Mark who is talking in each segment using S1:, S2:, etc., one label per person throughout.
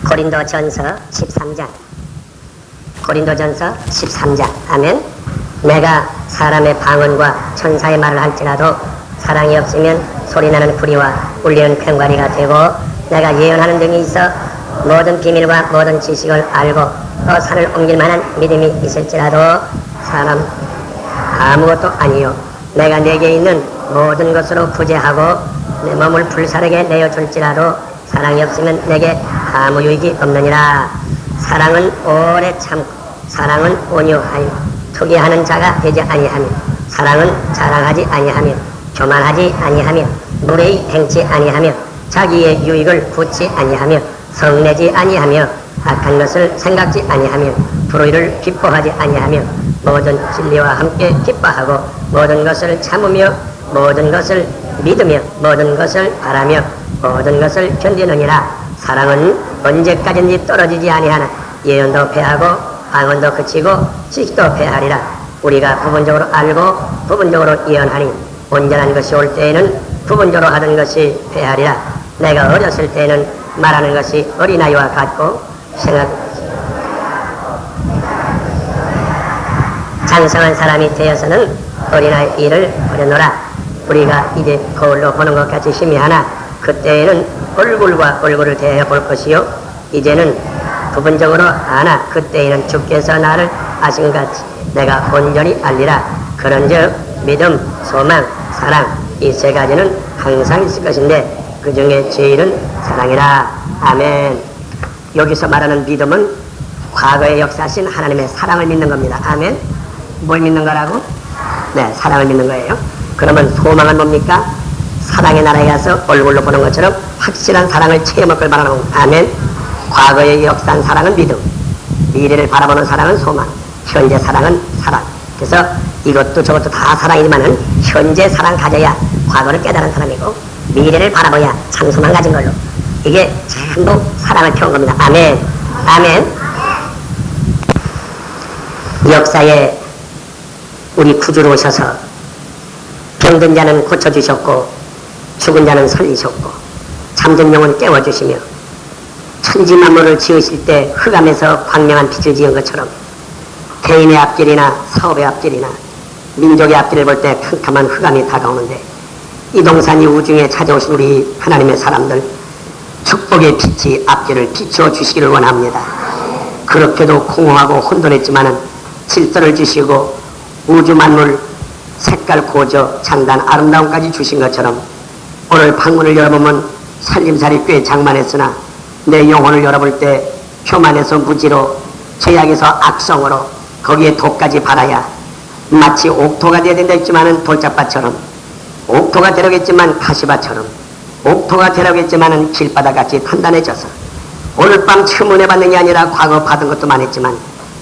S1: 고린도전서 13장. 고린도전서 13장. 아멘. 내가 사람의 방언과 천사의 말을 할지라도 사랑이 없으면 소리나는 구리와 울리는 괭과리가 되고, 내가 예언하는 등이 있어 모든 비밀과 모든 지식을 알고 또 산을 옮길 만한 믿음이 있을지라도 사람 아무것도 아니요, 내가 내게 있는 모든 것으로 구제하고 내 몸을 불사르게 내어줄지라도 사랑이 없으면 내게 아무 유익이 없느니라. 사랑은 오래 참고 사랑은 온유하여 투기하는 자가 되지 아니하며, 사랑은 자랑하지 아니하며 교만하지 아니하며 무례히 행치 아니하며 자기의 유익을 굳지 아니하며 성내지 아니하며 악한 것을 생각지 아니하며 불의를 기뻐하지 아니하며 모든 진리와 함께 기뻐하고 모든 것을 참으며 모든 것을 믿으며 모든 것을 바라며 모든 것을 견디느니라. 사랑은 언제까지든지 떨어지지 아니하나 예언도 패하고 방언도 그치고 지식도 패하리라. 우리가 부분적으로 알고 부분적으로 예언하니 온전한 것이 올 때에는 부분적으로 하던 것이 패하리라. 내가 어렸을 때에는 말하는 것이 어린아이와 같고 장성한 사람이 되어서는 어린아이 일을 버려놓으라. 우리가 이제 거울로 보는 것 같이 희미하나 그때에는 얼굴과 얼굴을 대해 볼 것이요, 이제는 부분적으로 아나 그때에는 주께서 나를 아신 같이 내가 온전히 알리라. 그런즉 믿음, 소망, 사랑 이 세 가지는 항상 있을 것인데 그 중에 제일은 사랑이라. 아멘. 여기서 말하는 믿음은 과거에 역사하신 하나님의 사랑을 믿는 겁니다. 아멘. 뭘 믿는 거라고? 네, 사랑을 믿는 거예요. 그러면 소망은 뭡니까? 사랑의 나라에 가서 얼굴로 보는 것처럼 확실한 사랑을 체험할 걸 바라는 겁니다. 아멘. 과거의 역사한 사랑은 믿음, 미래를 바라보는 사랑은 소망, 현재 사랑은 사랑. 그래서 이것도 저것도 다 사랑이지만은 현재 사랑 가져야 과거를 깨달은 사람이고 미래를 바라봐야 참 소망 가진 걸로, 이게 전부 사랑을 표한 겁니다. 아멘. 아멘. 역사에 우리 구주로 오셔서 병든 자는 고쳐주셨고 죽은 자는 살리셨고 잠든 영혼 깨워주시며 천지만물을 지으실 때 흑암에서 광명한 빛을 지은 것처럼 개인의 앞길이나 사업의 앞길이나 민족의 앞길을 볼 때 캄캄한 흑암이 다가오는데 이 동산 이 우중에 찾아오신 우리 하나님의 사람들 축복의 빛이 앞길을 비추어 주시기를 원합니다. 그렇게도 공허하고 혼돈했지만은 질서를 주시고 우주 만물 색깔 고저 장단 아름다움까지 주신 것처럼 오늘 방문을 열어보면 살림살이 꽤 장만했으나 내 영혼을 열어볼 때 교만에서 무지로 죄악에서 악성으로 거기에 독까지 발아야 마치 옥토가 되어야 된다 했지만은 돌짝밭처럼, 옥토가 되려겠지만 가시밭처럼, 옥토가 되려겠지만은 길바닥같이 단단해져서 오늘 밤 처음 은혜 받는 게 아니라 과거 받은 것도 많았지만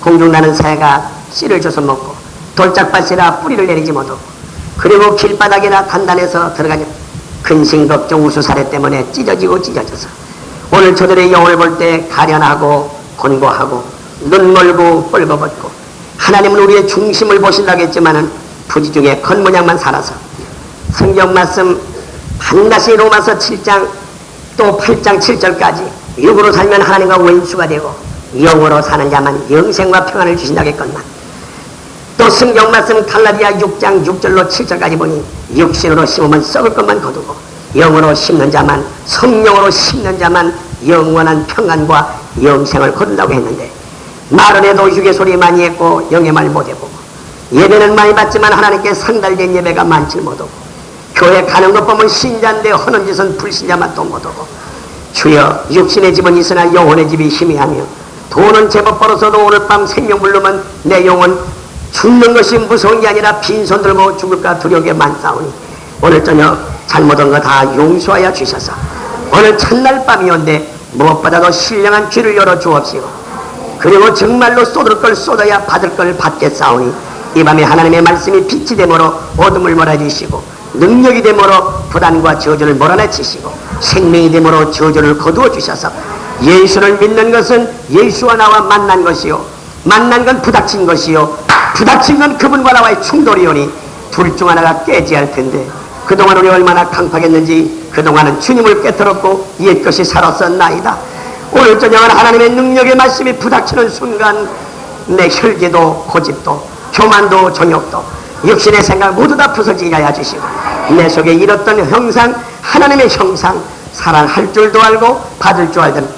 S1: 공중나는 새가 씨를 줘서 먹고 돌짝밭이라 뿌리를 내리지 못하고 그리고 길바닥이라 단단해서 들어가지 근심 걱정 우수사례 때문에 찢어지고 찢어져서 오늘 저들의 영혼을 볼 때 가련하고 곤고하고 눈 멀고 뻘거벗고 하나님은 우리의 중심을 보시려고 했지만은 부지 중에 겉모양만 살아서 성경 말씀 반드시 로마서 7장 또 8장 7절까지 육으로 살면 하나님과 원수가 되고 영으로 사는 자만 영생과 평안을 주신다겠건만 또 성경 말씀 갈라디아 6장 6절로 7절까지 보니 육신으로 심으면 썩을 것만 거두고 영으로 심는 자만, 성령으로 심는 자만 영원한 평안과 영생을 거둔다고 했는데 말은 해도 육의 소리 많이 했고 영의 말 못해보고 예배는 많이 받지만 하나님께 상달된 예배가 많지 못하고 교회 가는 것 보면 신자인데 하는 짓은 불신자만 또 못하고 주여 육신의 집은 있으나 영혼의 집이 희미하며 돈은 제법 벌어서도 오늘 밤 생명 부르면 내 영혼 죽는 것이 무서운 게 아니라 빈손 들고 죽을까 두려움에 많사오니 오늘 저녁 잘못한 거 다 용서하여 주셔서 오늘 첫날 밤이온데 무엇보다도 신령한 귀를 열어 주옵시고 그리고 정말로 쏟을 걸 쏟아야 받을 걸 받겠사오니 이 밤에 하나님의 말씀이 빛이 되므로 어둠을 몰아주시고 능력이 되므로 불안과 저주를 몰아내치시고 생명이 되므로 저주를 거두어 주셔서 예수를 믿는 것은 예수와 나와 만난 것이요 만난 건 부닥친 것이요 부닥친 건 그분과 나와의 충돌이오니 둘 중 하나가 깨지 할 텐데 그동안 우리 얼마나 강팍했는지 그동안은 주님을 깨뜨렸고 옛것이 살았었나이다. 오늘 저녁은 하나님의 능력의 말씀이 부닥치는 순간 내 혈기도 고집도 교만도 정욕도 육신의 생각 모두 다 부서지게 하여 주시고 내 속에 잃었던 형상 하나님의 형상 사랑할 줄도 알고 받을 줄 알던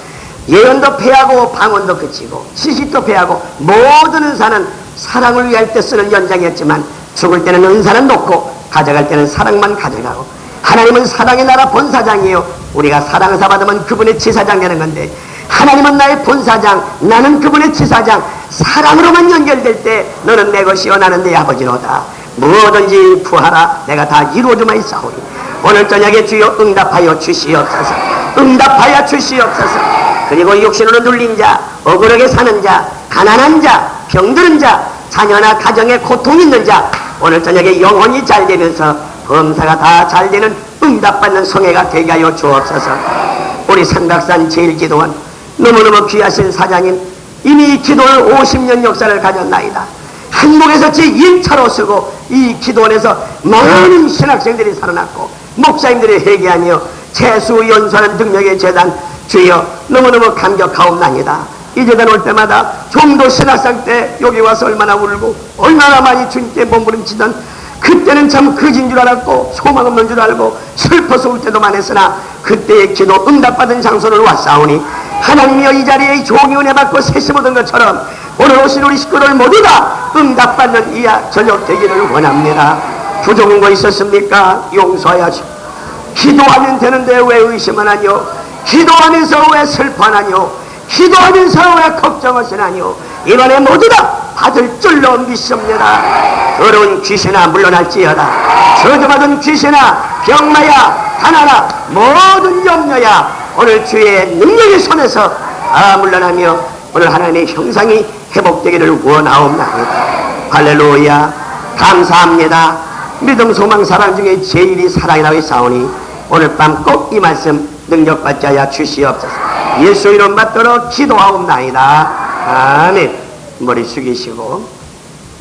S1: 예언도 패하고 방언도 그치고 지식도 패하고 모든 은사는 사랑을 위할 때 쓰는 연장이었지만 죽을 때는 은사는 놓고 가져갈 때는 사랑만 가져가고 하나님은 사랑의 나라 본사장이에요. 우리가 사랑사 받으면 그분의 지사장 되는 건데 하나님은 나의 본사장 나는 그분의 지사장 사랑으로만 연결될 때 너는 내 것이요 나는 내 아버지로다. 뭐든지 구하라 내가 다 이루어주마 있사오니 오늘 저녁에 주여 응답하여 주시옵소서 응답하여 주시옵소서. 그리고 육신으로 눌린 자 억울하게 사는 자 가난한 자 병든 자 자녀나 가정에 고통 있는 자 오늘 저녁에 영혼이 잘 되면서 범사가 다 잘 되는 응답받는 성회가 되게 하여 주옵소서. 우리 삼각산 제일기도원 너무너무 귀하신 사장님 이미 기도를 50년 역사를 가졌나이다. 한국에서 제1차로 쓰고 이 기도원에서 많은 신학생들이 살아났고 목사님들이 회개하며 재수 연수하는 능력의 재단 주여 너무너무 감격하옵나이다. 이 재단 올 때마다 종도 신학생 때 여기 와서 얼마나 울고 얼마나 많이 주님께 몸부림치던 그때는 참 거진 줄 알았고 소망 없는 줄 알고 슬퍼서 울 때도 많았으나 그때의 기도 응답받은 장소를 왔사오니 하나님이여 이 자리에 종이 은혜 받고 세심 얻은 것처럼 오늘 오신 우리 식구들 모두 다 응답받는 이 저녁 되기를 원합니다. 부족한 거 있었습니까? 용서하야지. 기도하면 되는데 왜 의심하나요? 기도하면서 왜 슬퍼하나요? 기도하면서 왜 걱정하시나요? 이번에 모두 다 받을 줄로 믿습니다. 더러운 귀신아 물러날지어다. 저주받은 귀신아 병마야 가나나 모든 염려야 오늘 주의 능력의 손에서 물러나며 오늘 하나님의 형상이 회복되기를 원하옵나이다. 할렐루야 감사합니다. 믿음 소망 사랑 중에 제일이 사랑이라고 했사오니 오늘 밤 꼭 이 말씀 능력받지 하여 주시옵소서. 예수 이름 받도록 기도하옵나이다. 아멘. 머리 숙이시고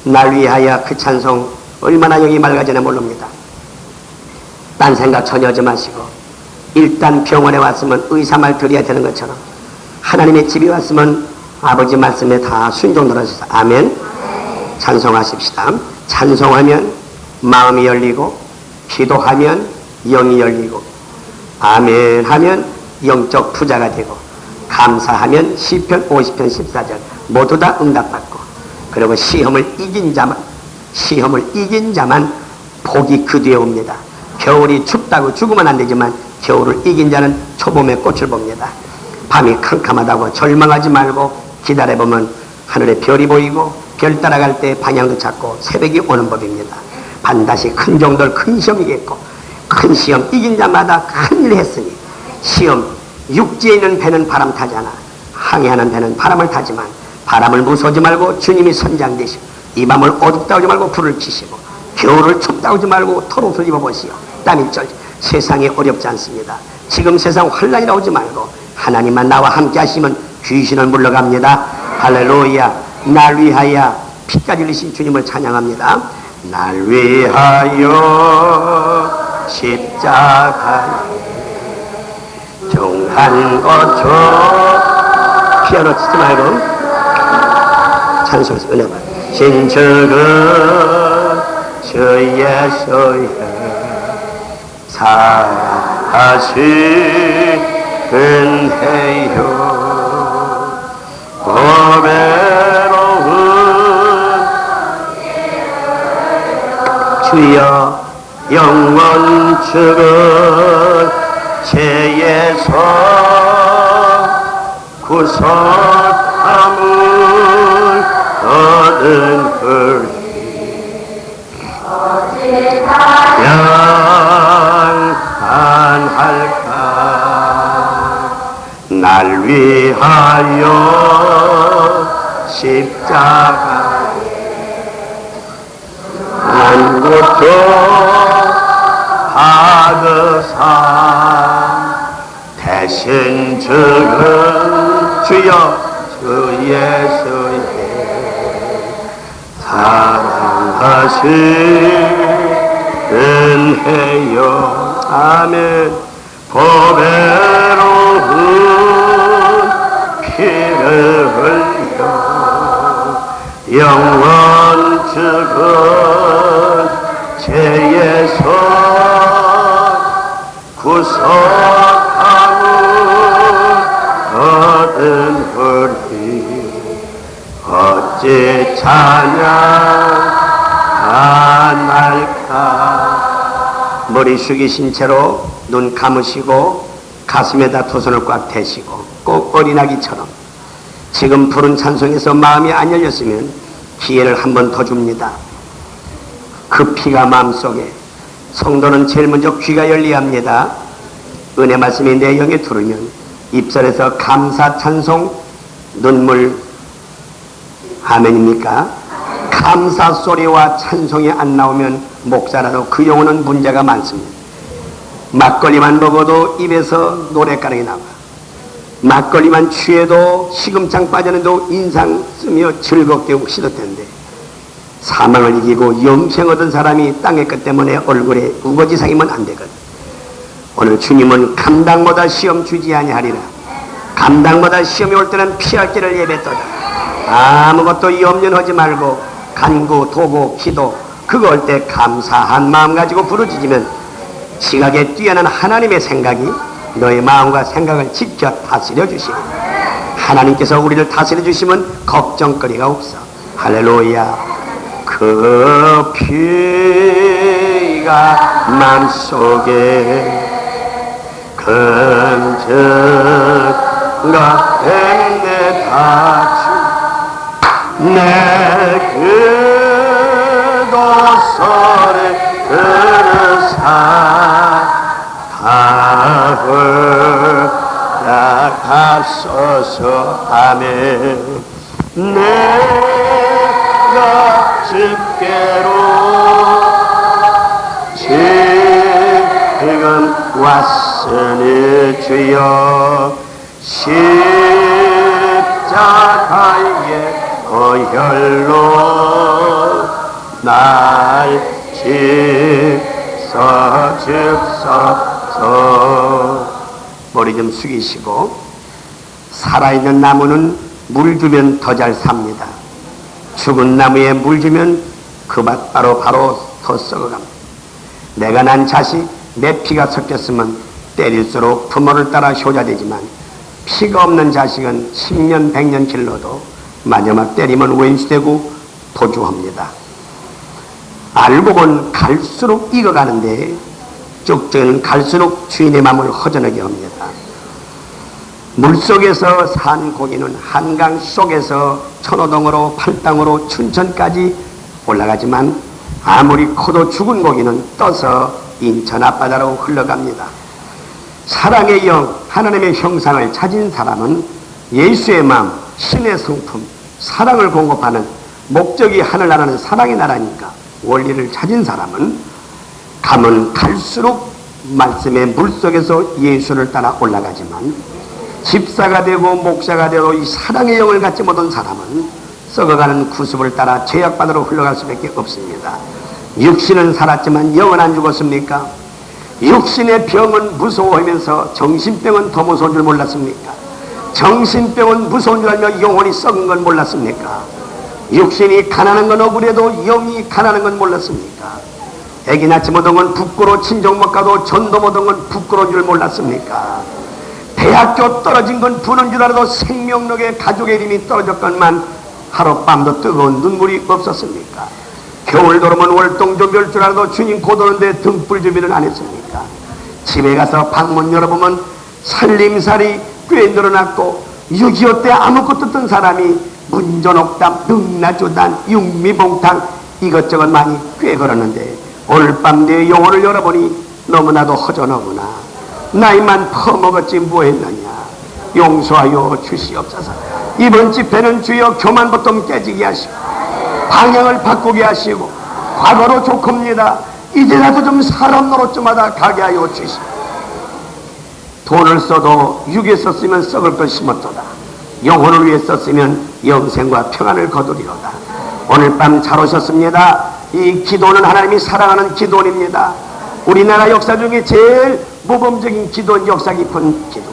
S1: 날 위하여 그 찬송 얼마나 영이 맑아지나 모릅니다. 딴 생각 전혀 하지 마시고 일단 병원에 왔으면 의사 말 들어야 되는 것처럼 하나님의 집에 왔으면 아버지 말씀에 다 순종 들어주셔서 아멘. 찬송하십시다. 찬송하면 마음이 열리고 기도하면 영이 열리고 아멘 하면 영적 부자가 되고 감사하면 시편 50편 14절 모두 다 응답받고 그리고 시험을 이긴 자만 복이 그 뒤에 옵니다. 겨울이 춥다고 죽으면 안 되지만 겨울을 이긴 자는 초봄에 꽃을 봅니다. 밤이 캄캄하다고 절망하지 말고 기다려보면 하늘에 별이 보이고 별 따라갈 때 방향도 찾고 새벽이 오는 법입니다. 반드시 큰 종들 큰 시험이겠고 큰 시험 이긴 자마다 큰일 했으니 시험 육지에 있는 배는 바람 타잖아. 항해하는 배는 바람을 타지만 바람을 무서워하지 말고 주님이 선장되시고 이 밤을 어둡다 하지 말고 불을 치시고 겨울을 춥다 하지 말고 털옷을 입어보시오. 땀이 쩔 세상이 어렵지 않습니다. 지금 세상 환란이라고 하지 말고 하나님만 나와 함께 하시면 귀신을 물러갑니다. 할렐루야. 날 위하여 피까지 흘리신 주님을 찬양합니다. 날 위하여 십자가에 정한 것처럼 피아노 치지 말고 찬송에서 은혜 받아. 신적은 주 예수의 사랑하신 은혜요 고배로운 주여 영원 주는 죄의 서 구속함을 얻은 그 양한할까
S2: 날 위하여 십자가에 난 고통 받으사 대신 죽은 주여 주 예수의 사랑하신 은혜여. 아멘. 보배로운 피를 흘려 영원 죽은 죄의 손 구속함을 얻은 우리 어찌 찬양할까. 머리 숙이신 채로 눈 감으시고 가슴에다 두 손을 꽉 대시고 꼭 어린아기처럼 지금 부른 찬송에서 마음이 안 열렸으면 기회를 한 번 더 줍니다. 그 피가 마음속에, 성도는 제일 먼저 귀가 열려야 합니다. 은혜 말씀이 내 영에 들으면 입술에서 감사 찬송 눈물, 아멘입니까? 감사 소리와 찬송이 안 나오면 목사라도 그 영혼은 문제가 많습니다. 막걸리만 먹어도 입에서 노랫가락이 나와. 막걸리만 취해도 시금창 빠졌는데도 인상 쓰며 즐겁게 웃시던 텐데 사망을 이기고 영생 얻은 사람이 땅의 끝 때문에 얼굴에 우거지상이면 안 되거든. 오늘 주님은 감당보다 시험 주지 아니하리라. 감당보다 시험이 올 때는 피할 길을 예배떠다. 아무것도 염려하지 말고 간구, 도구, 기도 그거 올 때 감사한 마음 가지고 부르짖으면 지각에 뛰어난 하나님의 생각이 너의 마음과 생각을 지켜 다스려 주시고 하나님께서 우리를 다스려 주시면 걱정거리가 없어. 할렐루야. 그 피가 맘속에 근증과 백내 다주 내 그도설에 들으사 다허락하소서. 아멘. 내가 집게로 지금 왔으니 주여 십자가의 어혈로 날 씻어주소서. 머리 좀 숙이시고 살아있는 나무는 물 주면 더 잘 삽니다. 죽은 나무에 물 주면 그 맛 바로 더 썩어갑니다. 내가 난 자식 내 피가 섞였으면 때릴수록 부모를 따라 효자되지만 피가 없는 자식은 10년 100년 길러도 마지막 때리면 왼수되고 도주합니다. 알고 본 갈수록 익어가는데 쪽지는 갈수록 주인의 마음을 허전하게 합니다. 물속에서 산 고기는 한강 속에서 천호동으로 팔당으로 춘천까지 올라가지만 아무리 커도 죽은 고기는 떠서 인천 앞바다로 흘러갑니다. 사랑의 영, 하나님의 형상을 찾은 사람은 예수의 마음, 신의 성품, 사랑을 공급하는 목적이 하늘나라는 사랑의 나라니까 원리를 찾은 사람은 가면 갈수록 말씀의 물속에서 예수를 따라 올라가지만 집사가 되고 목사가 되고 이 사랑의 영을 갖지 못한 사람은 썩어가는 구습을 따라 죄악바다로 흘러갈 수밖에 없습니다. 육신은 살았지만 영은 안 죽었습니까? 육신의 병은 무서워하면서 정신병은 더 무서운 줄 몰랐습니까? 정신병은 무서운 줄 알며 영혼이 썩은 건 몰랐습니까? 육신이 가난한 건 억울해도 영이 가난한 건 몰랐습니까? 애기 낳지 못한 건 부끄러워 친정 못 가도 전도 못한 건 부끄러운 줄 몰랐습니까? 대학교 떨어진 건 부는 줄 알아도 생명력에 가족의 이름이 떨어졌건만 하룻밤도 뜨거운 눈물이 없었습니까? 겨울 들어오면 월동좀 별 줄 알아도 주님 곧 오는데 등불 준비를 안 했습니까? 집에 가서 방문 열어보면 살림살이 꽤 늘어났고 6.25 때 아무것도 없던 사람이 문전옥담, 능라조단, 육미봉탕 이것저것 많이 꽤 걸었는데 오늘 밤 내 영혼을 열어보니 너무나도 허전하구나. 나이만 퍼먹었지 뭐했느냐. 용서하여 주시옵소서. 이번 집회는 주여 교만부터 깨지게 하시고 방향을 바꾸게 하시고 과거로 좋습니다. 이제라도 좀 사람 노릇 좀 하다 가게 하여 주시고 돈을 써도 육에 썼으면 썩을 것 심었도다. 영혼을 위해 썼으면 영생과 평안을 거두리로다. 오늘 밤 잘 오셨습니다. 이 기도는 하나님이 사랑하는 기도입니다. 우리나라 역사 중에 제일 모범적인 기도는 역사 깊은 기도.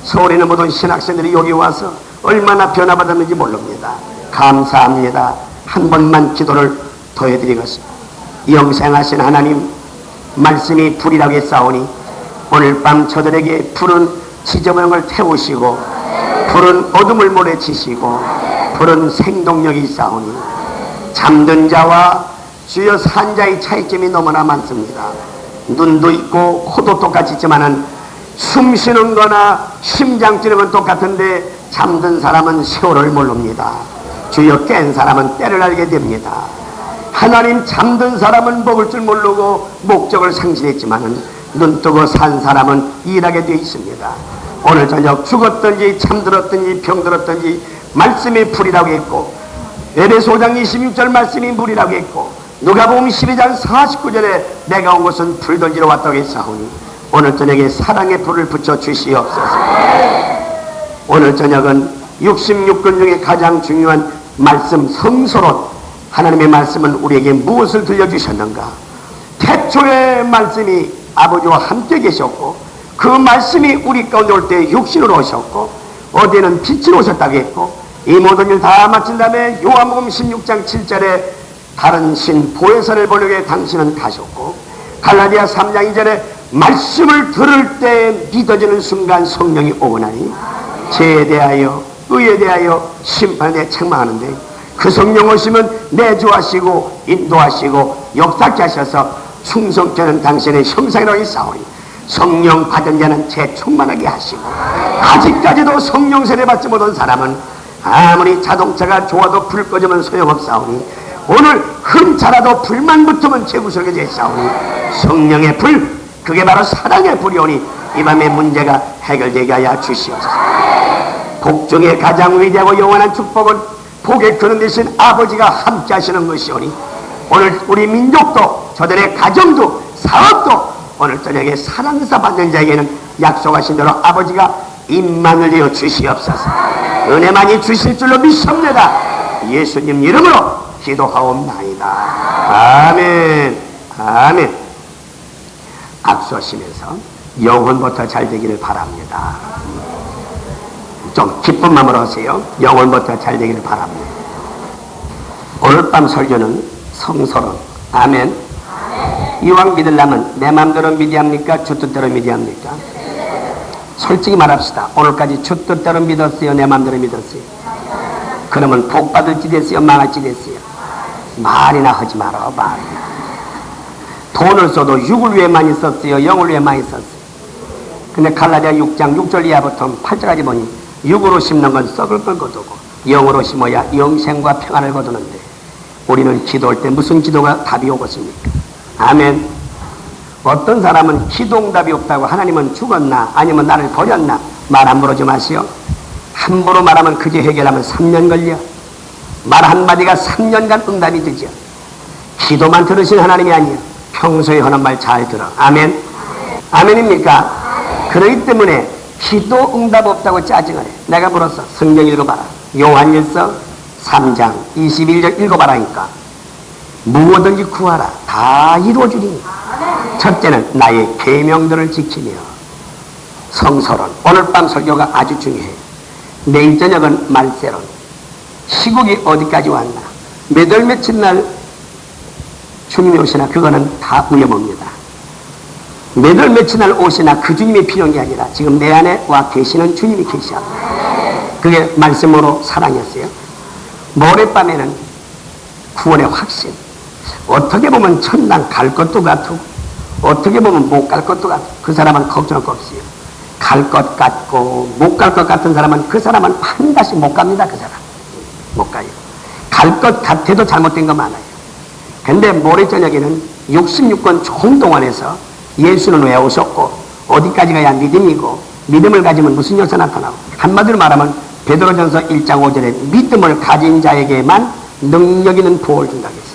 S2: 서울에 있는 모든 신학생들이 여기 와서 얼마나 변화받았는지 모릅니다. 감사합니다. 한 번만 기도를 더 해드리겠습니다. 영생하신 하나님, 말씀이 불이라고 했사오니 오늘 밤 저들에게 푸른 지저분을 태우시고 푸른 어둠을 몰아치시고 푸른 생동력이 있사오니 잠든 자와 주여 산 자의 차이점이 너무나 많습니다. 눈도 있고 코도 똑같이 있지만은 숨 쉬는 거나 심장 뛰는 건 똑같은데 잠든 사람은 세월을 모릅니다. 주여 깬 사람은 때를 알게 됩니다. 하나님, 잠든 사람은 먹을 줄 모르고 목적을 상실했지만은 눈 뜨고 산 사람은 일하게 되어 있습니다. 오늘 저녁 죽었든지 잠들었든지 병들었든지 말씀이 불이라고 했고 에베소 5장 26절 말씀이 물이라고 했고 누가복음 12장 49절에 내가 온 것은 불 던지러 왔다고 했사오니 오늘 저녁에 사랑의 불을 붙여 주시옵소서. 오늘 저녁은 66권 중에 가장 중요한 말씀 성소로 하나님의 말씀은 우리에게 무엇을 들려주셨는가? 태초의 말씀이 아버지와 함께 계셨고 그 말씀이 우리 가운데 올 때 육신으로 오셨고 어디에는 빛으로 오셨다고 했고 이 모든 일 다 마친 다음에 요한복음 16장 7절에 다른 신 보혜사를 보려고 당신은 가셨고 갈라디아 3장 2절에 말씀을 들을 때 믿어지는 순간 성령이 오거나니 죄에 대하여 의에 대하여 심판에 대해 책망하는데 그 성령 오시면 내주하시고 인도하시고 역사케 하셔서 충성케 하는 당신의 형상이라고 있사오니 성령 받은 자는 재충만하게 하시고 아직까지도 성령 세례받지 못한 사람은 아무리 자동차가 좋아도 불 꺼지면 소용없사오니 오늘 흠차라도 불만 붙으면 재구설게 되사오니 성령의 불, 그게 바로 사랑의 불이오니 이 밤의 문제가 해결되게 하여 주시옵소서. 복 중에 가장 위대하고 영원한 축복은 복에 그는 대신 아버지가 함께 하시는 것이오니 오늘 우리 민족도 저들의 가정도 사업도 오늘 저녁에 사랑사 받는 자에게는 약속하신 대로 아버지가 입만을 내어 주시옵소서. 은혜 많이 주실 줄로 믿습니다. 예수님 이름으로 기도하옵나이다. 아멘. 아멘. 악수하시면서 영혼부터 잘 되기를 바랍니다. 좀 기쁜 마음으로 하세요. 영혼부터 잘 되기를 바랍니다. 오늘 밤 설교는 성서론. 아멘. 이왕 믿으려면 내 마음대로 믿어합니까? 주 뜻대로 믿어합니까? 솔직히 말합시다. 오늘까지 주 뜻대로 믿었어요? 내 마음대로 믿었어요? 그러면 복 받을지 됐어요? 망할지 됐어요? 말이나 하지 마라. 말이나. 돈을 써도 육을 위해 많이 썼어요? 영을 위해 많이 썼어요? 근데 갈라디아 6장 6절 이하부터 8절까지 보니 육으로 심는 건 썩을 걸 거두고 영으로 심어야 영생과 평안을 거두는데 우리는 기도할 때 무슨 기도가 답이 오겠습니까? 아멘. 어떤 사람은 기도응답이 없다고 하나님은 죽었나 아니면 나를 버렸나 말 함부로 좀 하시오. 함부로 말하면 그제 해결하면 3년 걸려. 말 한마디가 3년간 응답이 되죠. 기도만 들으신 하나님이 아니에요. 평소에 하는 말 잘 들어. 아멘. 아멘입니까? 그렇기 때문에 기도 응답 없다고 짜증을 해. 내가 물었어. 성경 읽어봐라. 요한일서 3장 21절 읽어봐라니까. 무엇든지 구하라. 다 이루어주리니. 첫째는 나의 계명들을 지키며. 성서론. 오늘 밤 설교가 아주 중요해. 내일 저녁은 말세론. 시국이 어디까지 왔나. 몇 월 며칠 날 주님이 오시나 그거는 다 위험합니다. 몇 월 며칠 날 오시나 그 주님이 필요한 게 아니라 지금 내 안에 와 계시는 주님이 계셔. 그게 말씀으로 사랑이었어요. 모레밤에는 구원의 확신. 어떻게 보면 천당 갈 것도 같고 어떻게 보면 못 갈 것도 같고 그 사람은 걱정할 거 없어요. 갈 것 같고 못 갈 것 같은 사람은 그 사람은 반드시 못 갑니다. 그 사람 못 가요. 갈 것 같아도 잘못된 거 많아요. 근데 모레 저녁에는 66권 총동원해서 예수는 왜 오셨고 어디까지 가야 믿음이고 믿음을 가지면 무슨 역사 나타나고, 한마디로 말하면 베드로전서 1장 5절에 믿음을 가진 자에게만 능력 있는 부활을 준다고 했어요.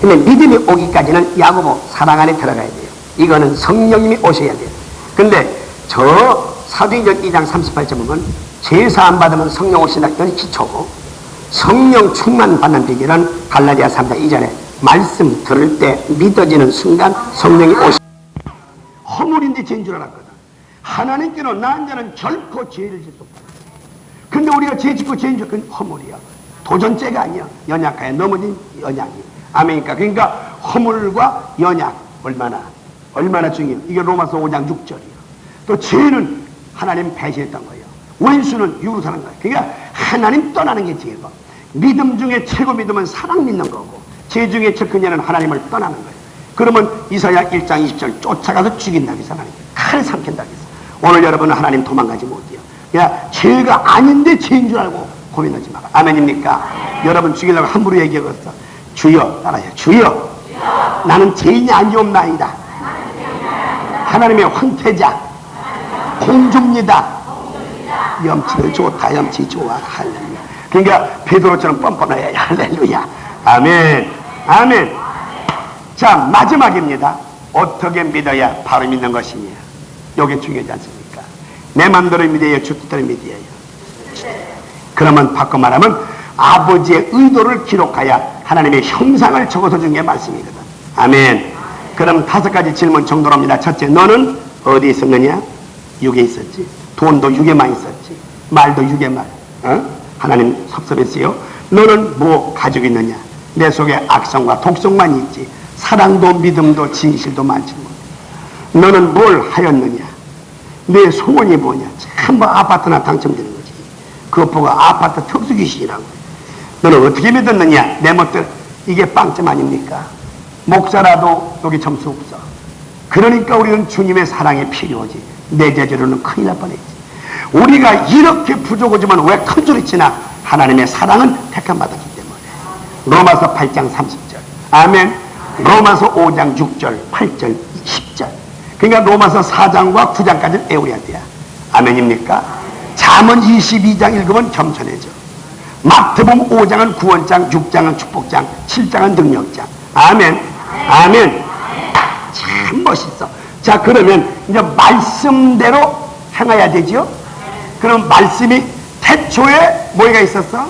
S2: 근데 믿음이 오기까지는 야고보 사랑 안에 들어가야 돼요. 이거는 성령님이 오셔야 돼요. 근데 저 사도행전 2장 38절 보면 제사안 받으면 성령 오신다. 이건 기초고, 성령 충만 받는 비결은 갈라디아 3장 2절에 말씀 들을 때 믿어지는 순간 성령이 오신다. 허물인데 죄인 줄 알았거든. 하나님께는 나은 자는 결코 죄를 짓도 없다. 근데 우리가 죄 짓고 죄인 줄, 그건 허물이야. 도전죄가 아니야. 연약하에 넘어진 연약이. 아멘이니까. 그러니까 허물과 연약 얼마나 중요해요. 이게 로마서 5장 6절이에요. 또 죄는 하나님 배신했던 거예요. 원수는 육으로 사는 거예요. 그러니까 하나님 떠나는 게 죄고, 믿음 중에 최고 믿음은 사랑 믿는 거고, 죄 중에 제일 큰 죄는 하나님을 떠나는 거예요. 그러면 이사야 1장 20절 쫓아가서 죽인다고 해서 하나님 칼을 삼킨다고 해서, 오늘 여러분은 하나님 도망가지 못해요. 야, 죄가 아닌데 죄인 줄 알고 고민하지 마라. 아멘입니까? 여러분 죽이려고 함부로 얘기하겠어. 주여, 따라해요. 주여, 나는 죄인이 아니옵나이다. 하나님의 황태자 공주입니다. 염치를 좋다. 염치 좋아. 할렐루야. 그러니까 베드로처럼 뻔뻔해야. 할렐루야. 아멘. 아멘. 자, 마지막입니다. 어떻게 믿어야 바로 믿는 것이냐. 이게 중요하지 않습니까? 내 맘대로 믿어야, 주 뜻대로 믿어야. 그러면 바꿔 말하면 아버지의 의도를 기록하여 하나님의 형상을 적어서 준 게 말씀이거든. 아멘. 그럼 5가지 질문 정도로 합니다. 첫째, 너는 어디 있었느냐? 육에 있었지. 돈도 육에만 있었지. 말도 육에만. 하나님 섭섭했어요. 너는 뭐 가지고 있느냐? 내 속에 악성과 독성만 있지. 사랑도 믿음도 진실도 많지 못해. 너는 뭘 하였느냐? 내 소원이 뭐냐? 참 아파트나 당첨되는 거지. 그것 보고 아파트 특수귀신이라고. 너는 어떻게 믿었느냐? 내 멋대로. 이게 빵점 아닙니까? 목사라도 여기 점수 없어. 그러니까 우리는 주님의 사랑이 필요하지. 내 제자로는 큰일 날 뻔했지. 우리가 이렇게 부족하지만 왜 큰 소리 치나? 하나님의 사랑은 택함받았기 때문에. 로마서 8장 30절. 아멘. 로마서 5장 6절, 8절, 10절. 그러니까 로마서 4장과 9장까지는 외워야 돼요. 아멘입니까? 잠언 22장 읽으면 겸손해져. 마태복음 5장은 구원장, 6장은 축복장, 7장은 능력장. 아멘. 아멘. 참 멋있어. 자, 그러면 이제 말씀대로 행해야 되죠. 그럼 말씀이 태초에 뭐가 있었어?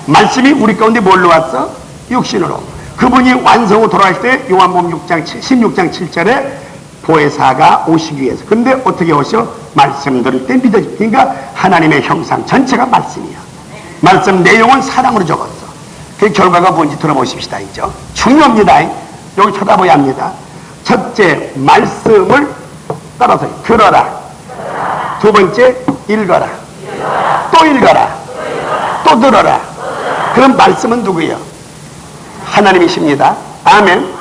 S2: 말씀이 우리 가운데 뭘로 왔어? 육신으로. 그분이 완성으로 돌아갈 때 요한복음 16장 7절에 보혜사가 오시기 위해서. 근데 어떻게 오셔? 말씀 들을 때 믿어지. 그러니까 하나님의 형상 전체가 말씀이야. 말씀 내용은 사랑으로 적었어. 그 결과가 뭔지 들어보십시다. 있죠? 중요합니다. 여기 쳐다봐야 합니다. 첫째, 말씀을 따라서 들어라. 두 번째, 읽어라. 또 읽어라. 또 들어라. 그럼 말씀은 누구예요? 하나님이십니다. 아멘.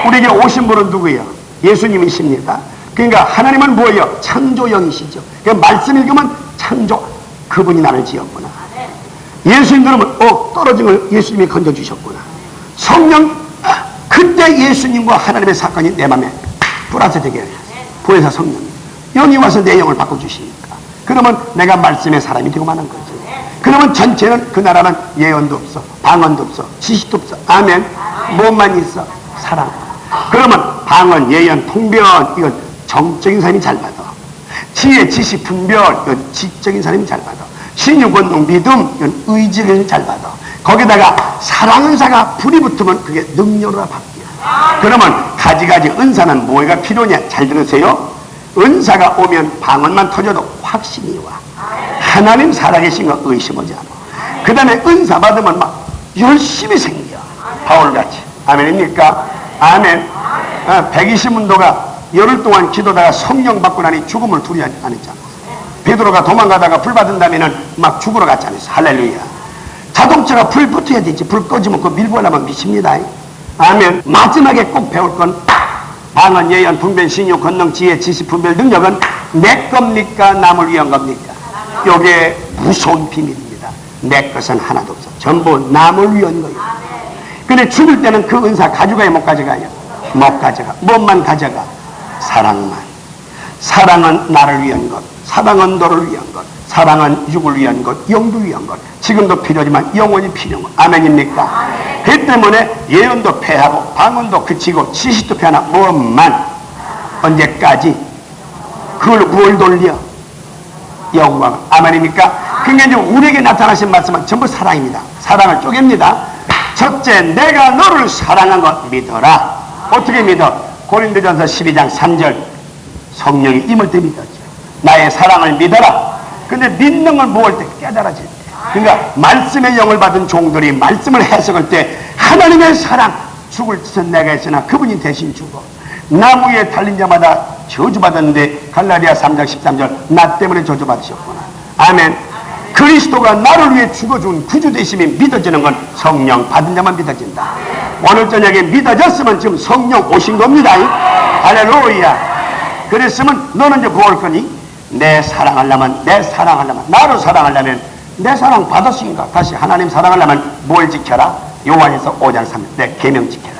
S2: 우리에게 오신 분은 누구예요? 예수님이십니다. 그러니까 하나님은 뭐예요? 창조영이시죠. 그러니까 말씀 읽으면 창조, 그분이 나를 지었구나. 예수님 들으면 떨어진 걸 예수님이 건져주셨구나. 성령, 그때 예수님과 하나님의 사건이 내 맘에 뿌라져 되게 해요. 보혜사 성령 여기 와서 내 영을 바꿔주시니까. 그러면 내가 말씀의 사람이 되고 마는 거지. 그러면 전체는, 그 나라는 예언도 없어, 방언도 없어, 지식도 없어. 아멘. 뭐만 있어? 사랑. 그러면 방언, 예언, 통변, 이건 정적인 사람이 잘 받아. 지혜, 지식, 분별, 이건 지적인 사람이 잘 받아. 신유, 권능, 믿음, 이건 의지를 잘 받아. 거기다가 사랑은사가 불이 붙으면 그게 능력으로 바뀌어. 그러면 가지가지 은사는 뭐가 필요냐? 잘 들으세요. 은사가 오면 방언만 터져도 확신이 와. 하나님 살아계신 거 의심하지 않아. 그 다음에 은사 받으면 막 열심히 생겨. 바울같이. 아멘입니까? 아멘. 120문도가 열흘 동안 기도다가 성령 받고 나니 죽음을 두려워하지 않았잖아. 베드로가 도망가다가 불 받은 다음에는 막 죽으러 갔지 않았어. 할렐루야. 자동차가 불 붙어야 되지. 불 꺼지면 그거 밀고 하려면 미칩니다. 아멘. 마지막에 꼭 배울 건 방언, 예언, 분별, 신유, 권능, 지혜, 지식, 분별, 능력은 내 겁니까? 남을 위한 겁니까? 이게 무서운 비밀입니다. 내 것은 하나도 없어. 전부 남을 위한 거예요. 근데 죽을 때는 그 은사 가져가요? 못 가져가요? 못 가져가. 뭐만 가져가? 사랑만. 사랑은 나를 위한 것, 사랑은 너를 위한 것, 사랑은 육을 위한 것, 영도 위한 것, 지금도 필요하지만 영원히 필요한 것. 아멘입니까? 그 때문에 예언도 패하고 방언도 그치고 지식도 패하나 뭐만 언제까지 그걸 뭘 돌려? 영광. 아멘입니까? 그러니까 이제 우리에게 나타나신 말씀은 전부 사랑입니다. 사랑을 쪼갭니다. 첫째, 내가 너를 사랑한 것 믿어라. 어떻게 믿어? 고린도전서 12장 3절 성령이 임할 때 믿었죠. 나의 사랑을 믿어라. 근데 믿는 걸 모을 때 깨달아질 때. 그러니까 말씀의 영을 받은 종들이 말씀을 해석할 때 하나님의 사랑, 죽을 뜻은 내가 했으나 그분이 대신 죽어 나무 위에 달린 자마다 저주받았는데 갈라디아 3장 13절 나 때문에 저주받으셨구나. 아멘. 그리스도가 나를 위해 죽어준 구주 되심이 믿어지는 건 성령 받은 자만 믿어진다. 오늘 저녁에 믿어졌으면 지금 성령 오신 겁니다. 할렐루야. 그랬으면 너는 이제 뭐 할 거니? 내 사랑하려면 나를 사랑하려면 내 사랑 받았으니까 다시 하나님 사랑하려면 뭘 지켜라? 요한에서 5장 3절 내 계명 지켜라.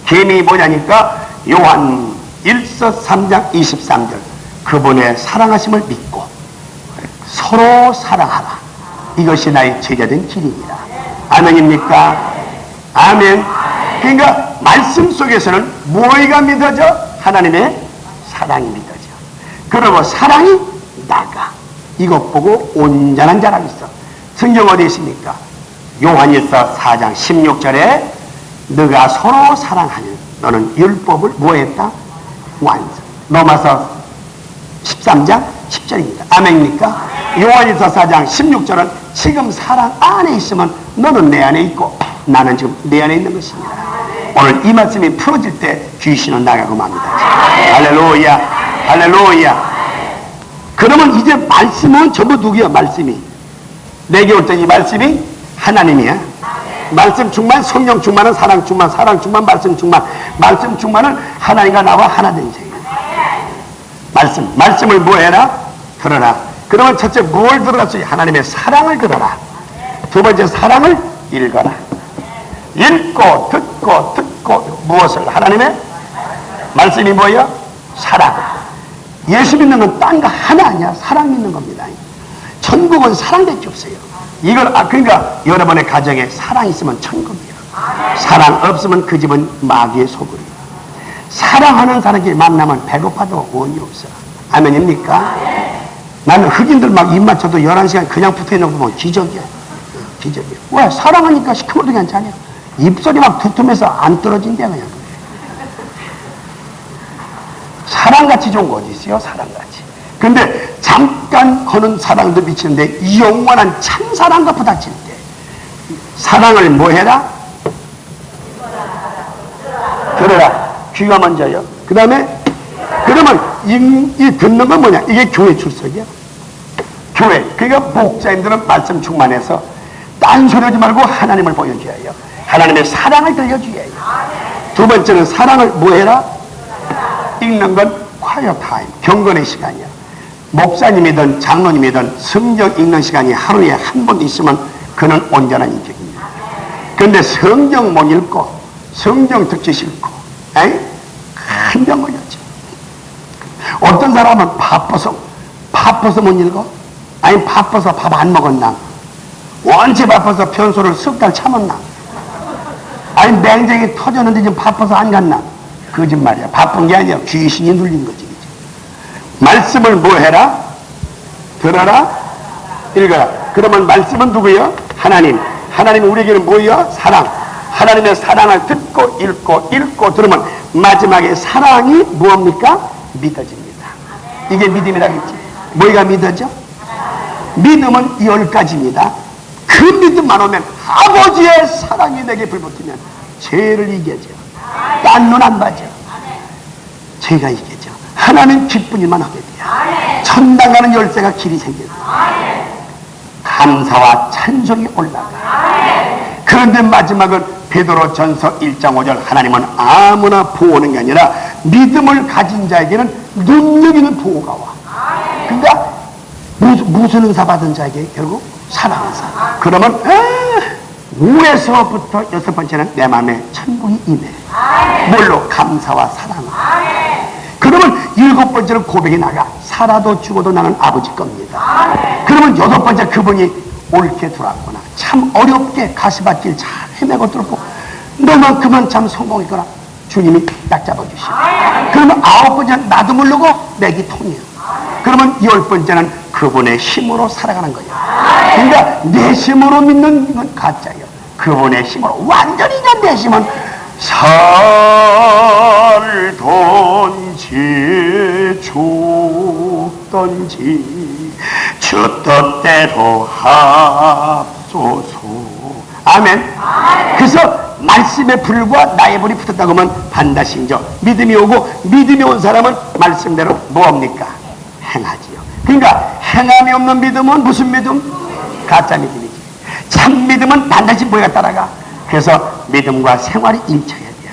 S2: 계명이 뭐냐니까 요한 1서 3장 23절 그분의 사랑하심을 믿고 서로 사랑하라. 이것이 나의 제자된 길입니다. 아멘입니까? 아멘. 그러니까 말씀 속에서는 뭐가 믿어져? 하나님의 사랑이 믿어져. 그리고 사랑이 나가. 이것 보고 온전한 자라고 있어. 성경 어디 있습니까? 요한일서 4장 16절에 너가 서로 사랑하는 너는 율법을 뭐했다? 완성. 로마서 13장 10절입니다. 아멘입니까? 요한일서 4장 16절은 지금 사랑 안에 있으면 너는 내 안에 있고 나는 지금 내 안에 있는 것입니다. 오늘 이 말씀이 풀어질 때 귀신은 나가고 맙니다. 할렐루야. 할렐루야. 그러면 이제 말씀은 전부 누구야? 말씀이 내게 올 때 이 말씀이 하나님이야. 말씀 충만, 성령 충만은 사랑 충만, 사랑 충만, 말씀 충만. 말씀 충만은 하나님과 나와 하나 된 세계. 말씀을 뭐 해라? 들어라. 그러면 첫째 뭘 들어갔어요? 하나님의 사랑을 들어라. 두 번째 사랑을 읽어라. 읽고 듣고 무엇을? 하나님의 말씀이 뭐예요? 사랑. 예수 믿는 건 딴 거 하나 아니야. 사랑 믿는 겁니다. 천국은 사랑밖에 없어요. 이걸 그러니까 여러분의 가정에 사랑 있으면 천국이야. 사랑 없으면 그 집은 마귀의 소굴이야. 사랑하는 사람끼리 만나면 배고파도 원이 없어. 아멘입니까? 나는 흑인들 막 입 맞춰도 11시간 그냥 붙어있는 거 보면 기적이야. 기적이야. 왜? 사랑하니까 시커멓도 괜찮아요. 입술이 막 두툼해서 안 떨어진대 그냥. 사랑같이 좋은 거 어디 있어요? 사랑같이. 근데 잠깐 하는 사랑도 미치는데 영원한 참사랑과 부딪힐 때 사랑을 뭐 해라? 들어라. 귀가 먼저요. 그 다음에 그러면 이 듣는 건 뭐냐? 이게 교회 출석이야. 교회. 그러니까 목사님들은 말씀 충만해서 딴소리 하지 말고 하나님을 보여줘야 해요. 하나님의 사랑을 들려줘야 해요. 두 번째는 사랑을 뭐 해라? 읽는 건 quiet time, 경건의 시간이야. 목사님이든 장로님이든 성경 읽는 시간이 하루에 한 번 있으면 그는 온전한 인격입니다. 그런데 성경 못 읽고 성경 듣기 싫고 한병 걸렸지. 어떤 사람은 바빠서 못 읽어? 아니 바빠서 밥 안 먹었나? 원체 바빠서 편소를 석 달 참았나? 아니 맹장이 터졌는데 지금 바빠서 안 갔나? 거짓말이야. 바쁜 게 아니야. 귀신이 눌린 거지. 말씀을 뭐 해라? 들어라? 읽어라. 그러면 말씀은 누구예요? 하나님. 하나님은 우리에게는 뭐예요? 사랑. 하나님의 사랑을 듣고 읽고 들으면 마지막에 사랑이 무엇입니까? 믿어집니다. 이게 믿음이라겠지. 뭐가 믿어져? 믿음은 10가지입니다. 그 믿음만 오면 아버지의 사랑이 내게 불붙으면 죄를 이겨져. 딴 눈 안 봐져. 죄가 이겨져. 하나님 기쁜 일만 하게 돼요. 천당 가는 열쇠가 길이 생겨요. 감사와 찬송이 올라가. 그런데 마지막은 베드로 전서 1장 5절 하나님은 아무나 보호하는 게 아니라 믿음을 가진 자에게는 능력있는 보호가 와. 그러니까 무슨 은사 받은 자에게 결국 사랑은사. 그러면 5에서부터 6번째는 내 마음에 천국이 임해. 뭘로? 감사와 사랑으로. 그러면 7번째는 고백이 나가. 살아도 죽어도 나는 아버지 겁니다. 그러면 8번째, 그분이 옳게 돌았구나. 참 어렵게 가시밭길 잘 헤매고 뚫고 너만큼은 참 성공했구나. 주님이 딱 잡아주시고. 그러면 9번째는 나도 모르고 내기 통이에요. 그러면 10번째는 그분의 힘으로 살아가는 거예요. 그러니까 내 힘으로 믿는 건 가짜예요. 그분의 힘으로 완전히 내 힘은 살던지 죽던지 주 뜻대로 합소서. 아멘. 그래서 말씀의 불과 나의 불이 붙었다고 하면 반드시 이제 믿음이 오고, 믿음이 온 사람은 말씀대로 뭡니까? 행하지요. 그러니까 행함이 없는 믿음은 무슨 믿음? 가짜 믿음이지. 참 믿음은 반드시 뭐가 따라가. 그래서 믿음과 생활이 일쳐야 돼요.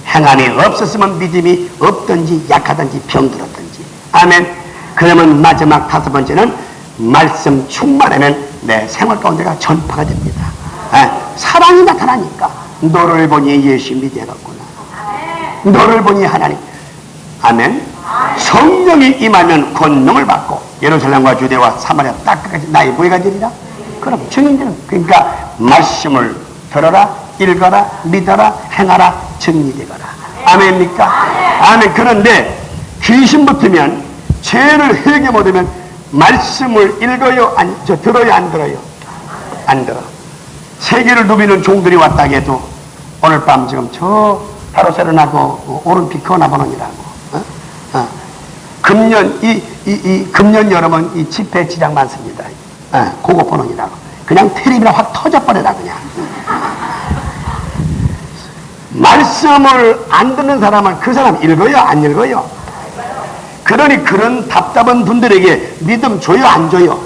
S2: 행함이 없었으면 믿음이 없든지 약하든지 병들었든지. 아멘. 그러면 마지막 5번째는 말씀 충만하면 내 생활 가운데가 전파가 됩니다. 사랑이 나타나니까 너를 보니 예수 믿어야겠구나. 너를 보니 하나님. 아멘. 성령이 임하면 권능을 받고 예루살렘과 주대와 사마리아 딱 끝까지 나의 보혜가 되리라. 그럼 증인들은, 그러니까 말씀을 들어라, 읽어라, 믿어라, 행하라, 정리되거라. 아멘입니까? 아멘. 그런데 귀신 붙으면, 죄를 회개 못하면 말씀을 읽어요, 들어요, 안 들어요? 안 들어. 세계를 누비는 종들이 왔다 해도 오늘 밤 지금 저 바르셀로나고 오른빛 건아보는이라고. 금년 금년 여름은 이 집회 지장 많습니다. 그거 보는이라고. 그냥 텔레비전 확 터져버려라 그냥. 말씀을 안 듣는 사람은 그 사람 읽어요, 안 읽어요? 그러니 그런 답답한 분들에게 믿음 줘요, 안 줘요?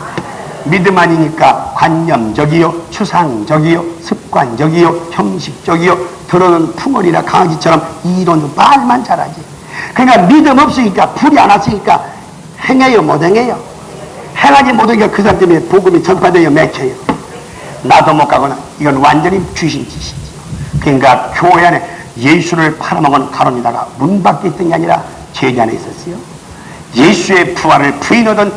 S2: 믿음 아니니까 관념적이요, 추상적이요, 습관적이요, 형식적이요, 들어는 풍월이나 강아지처럼 이론 말만 잘하지. 그러니까 믿음 없으니까, 불이 안 왔으니까 행해요, 못 행해요? 행하지 못하니까 그 사람 때문에 복음이 전파되어 맥혀요. 나도 못 가거나. 이건 완전히 귀신 짓이지. 그러니까 교회 안에 예수를 팔아먹은 가론이다가 문 밖에 있던 게 아니라 제자 안에 있었어요. 예수의 부활을 부인하던